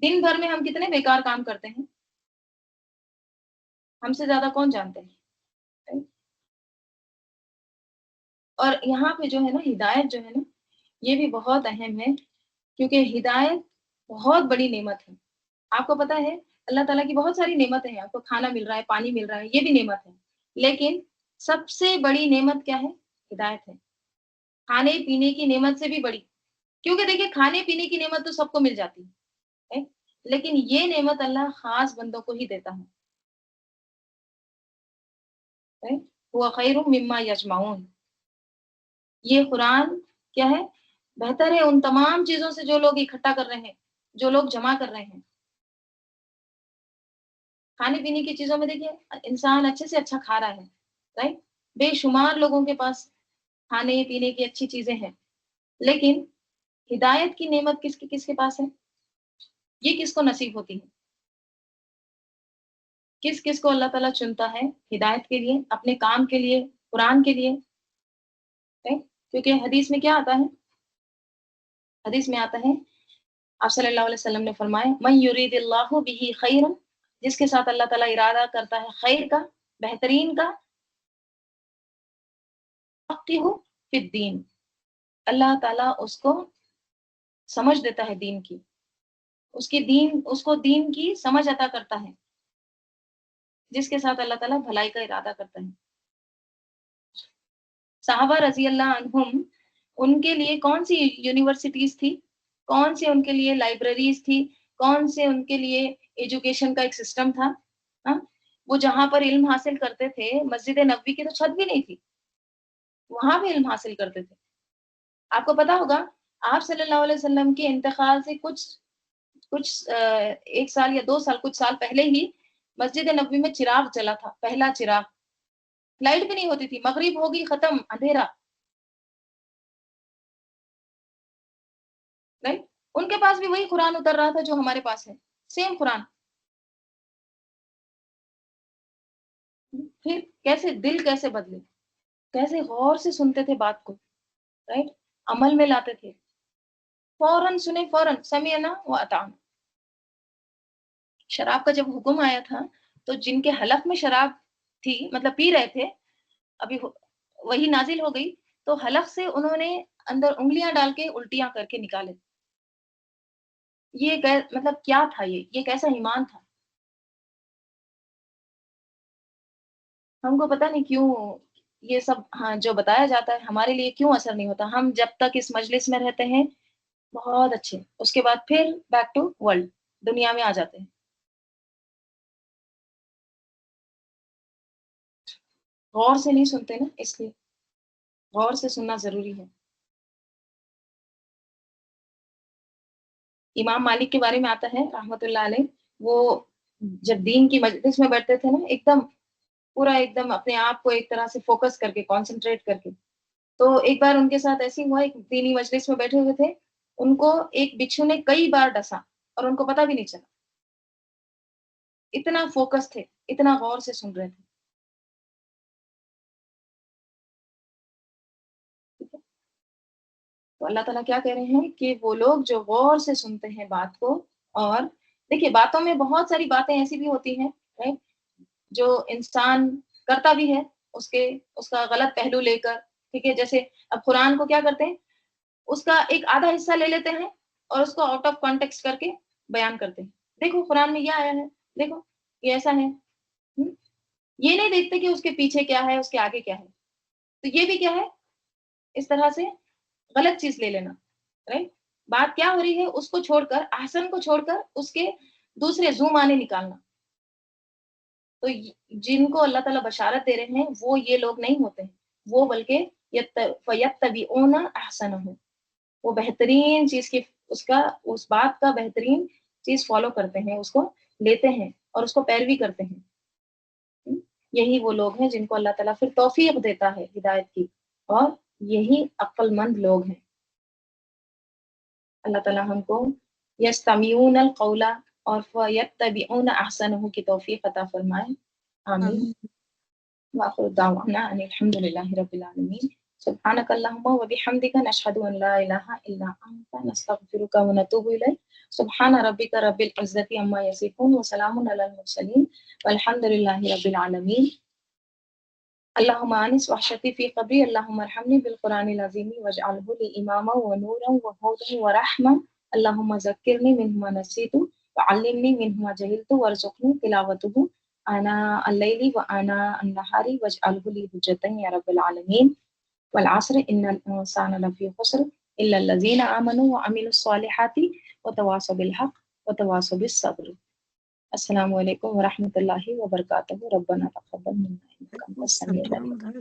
Speaker 1: دن بھر میں ہم کتنے بیکار کام کرتے ہیں، ہم سے زیادہ کون جانتے ہیں. اور یہاں پہ جو ہے نا ہدایت جو ہے نا یہ بھی بہت اہم ہے، کیونکہ ہدایت بہت بڑی نعمت ہے. آپ کو پتا ہے اللہ تعالیٰ کی بہت ساری نعمتیں ہیں، آپ کو کھانا مل رہا ہے، پانی مل رہا ہے، یہ بھی نعمت ہے. لیکن سب سے بڑی نعمت کیا ہے؟ ہدایت ہے. کھانے پینے کی نعمت سے بھی بڑی، کیونکہ دیکھیں کھانے پینے کی نعمت تو سب کو مل جاتی ہے، لیکن یہ نعمت اللہ خاص بندوں کو ہی دیتا ہے. وہ خیر مما یجمعون. یہ قرآن کیا ہے؟ بہتر ہے ان تمام چیزوں سے جو لوگ اکٹھا کر رہے ہیں، جو لوگ جمع کر رہے ہیں. کھانے پینے کی چیزوں میں دیکھیے انسان اچھے سے اچھا کھا رہا ہے، رائٹ؟ بے شمار لوگوں کے پاس کھانے پینے کی اچھی چیزیں ہیں، لیکن ہدایت کی نعمت کس کے پاس ہے؟ یہ کس کو نصیب ہوتی ہے؟ کس کو اللہ تعالیٰ چنتا ہے ہدایت کے لیے، اپنے کام کے لیے، قرآن کے لیے؟ کیونکہ حدیث میں کیا آتا ہے؟ حدیث میں آتا ہے آپ صلی اللہ علیہ وسلم نے فرمایا من یرید اللہ بہ خیرا، جس کے ساتھ اللہ تعالیٰ ارادہ کرتا ہے خیر کا، بہترین کا، فقہہ فی الدین، اللہ تعالیٰ اس کو سمجھ دیتا ہے دین کی، اس کو دین کی سمجھ عطا کرتا ہے، جس کے ساتھ اللہ تعالیٰ بھلائی کا ارادہ کرتا ہے. صحابہ رضی اللہ عنہم، ان کے لیے کون سی یونیورسٹیز تھی، کون سے ان کے لیے لائبریریز تھی، کون سے ان کے لیے ایجوکیشن کا ایک سسٹم تھا؟ وہ جہاں پر علم حاصل کرتے تھے مسجد نبوی کی تو چھت بھی نہیں تھی، وہاں بھی علم حاصل کرتے تھے. آپ کو پتا ہوگا آپ صلی اللہ علیہ وسلم کے انتقال سے کچھ 1 سال یا 2 سال، کچھ سال پہلے ہی مسجد نبوی میں چراغ جلا تھا، پہلا چراغ. لائٹ بھی نہیں ہوتی تھی، مغرب ہوگی ختم، اندھیرا. رائٹ؟ ان کے پاس بھی وہی قرآن اتر رہا تھا جو ہمارے پاس ہے، سیم قرآن. پھر کیسے دل کیسے بدلے، کیسے غور سے سنتے تھے بات کو، رائٹ؟ عمل میں لاتے تھے، فوراً سنے، فوراً سمعنا واطعنا. شراب کا جب حکم آیا تھا تو جن کے حلق میں شراب تھی، مطلب پی رہے تھے، ابھی وہی نازل ہو گئی تو حلق سے انہوں نے اندر انگلیاں ڈال کے الٹیاں کر کے نکالے. یہ مطلب کیا تھا؟ یہ کیسا ایمان تھا؟ ہم کو پتہ نہیں کیوں یہ سب جو بتایا جاتا ہے ہمارے لیے کیوں اثر نہیں ہوتا. ہم جب تک اس مجلس میں رہتے ہیں بہت اچھے، اس کے بعد پھر بیک ٹو ورلڈ، دنیا میں آ جاتے ہیں. غور سے نہیں سنتے نا، اس لیے غور سے سننا ضروری ہے. امام مالک کے بارے میں آتا ہے رحمت اللہ علیہ، وہ جب دین کی مجلس میں بیٹھتے تھے نا ایک دم पूरा एकदम अपने आप को एक तरह से फोकस करके, कॉन्सेंट्रेट करके। तो एक बार उनके साथ ऐसे ही हुआ, एक दीनी मजलिस में बैठे हुए थे, उनको एक बिच्छू ने कई बार डसा और उनको पता भी नहीं चला। इतना फोकस थे, इतना गौर से सुन रहे थे। ठीक है? तो अल्लाह ताला क्या कह रहे हैं कि वो लोग जो गौर से सुनते हैं बात को, और देखिए बातों में बहुत सारी बातें ऐसी भी होती हैं, राइट, जो इंसान करता भी है, उसके उसका गलत पहलू लेकर। ठीक है, जैसे अब कुरान को क्या करते हैं, उसका एक आधा हिस्सा ले लेते हैं और उसको आउट ऑफ कॉन्टेक्स्ट करके बयान करते हैं। देखो कुरान में ये आया है, देखो ये ऐसा है। ये नहीं देखते कि उसके पीछे क्या है, उसके आगे क्या है। तो ये भी क्या है, इस तरह से गलत चीज ले लेना, राइट। बात क्या हो रही है उसको छोड़कर, ahsan को छोड़कर उसके दूसरे जूम आने निकालना। तो जिनको अल्लाह ताला बशारत दे रहे हैं वो ये लोग नहीं होते हैं, वो बल्कि फयत्तबिऊना अहसनहु, वो बेहतरीन चीज की, उसका, उस बात का बेहतरीन चीज फॉलो करते हैं, उसको लेते हैं और उसको पैरवी करते हैं। यही वो लोग हैं जिनको अल्लाह ताला फिर तौफीक देता है हिदायत की, और यही अक्लमंद लोग हैं। अल्लाह ताला हमको यस्तमीऊन अल कौला और फयत्तबिऊन अहसनहु की तौफीक अता फरमाए। आमीन। वाखिर दावाना अनिल हम्दुलिल्लाहि रब्बिल आलमीन। सुब्हानक अल्लाहुम्मा व बिहम्दिका नशहदु अन ला इलाहा इल्ला अंता नस्तगफिरुका व नतूबु इलैक। सुब्हान रब्बिका रब्बिल इज्जति अम्मा यसिफून व सलामुन अलल मुरसलीन वल्हम्दुलिल्लाहि रब्बिल आलमीन। अल्लाहुम्मा आनिस वहशती फी क़ब्री, अल्लाहुम्मा अरहमनी बिल क़ुरानिल अज़ीम वजअलहु ली इमामा व नूरन व हुदन व रहमा। अल्लाहुम्मा ज़क्किरनी मिन्हु मा नसीतु व अल्लिमनी मिन्हु मा जहिलतु वरज़ुक़नी तिलावतहु आना अल-लैलि व आना अन-नहारी वजअलहु ली हुज्जतन या रब्बल आलमीन। वल अस्र इन्नल इंसाना लफ़ी ख़ुस्र इल्ला अल्लज़ीना आमनु व अमिलुस सालिहाति व तवासौ बिल हक़ व तवासौ बिस सब्र। अस्सलामु अलैकुम व रहमतुल्लाहि व बरकातहू। रब्बना तक़ब्बल मिन्ना इन्नका अंतस समीउल अलीम।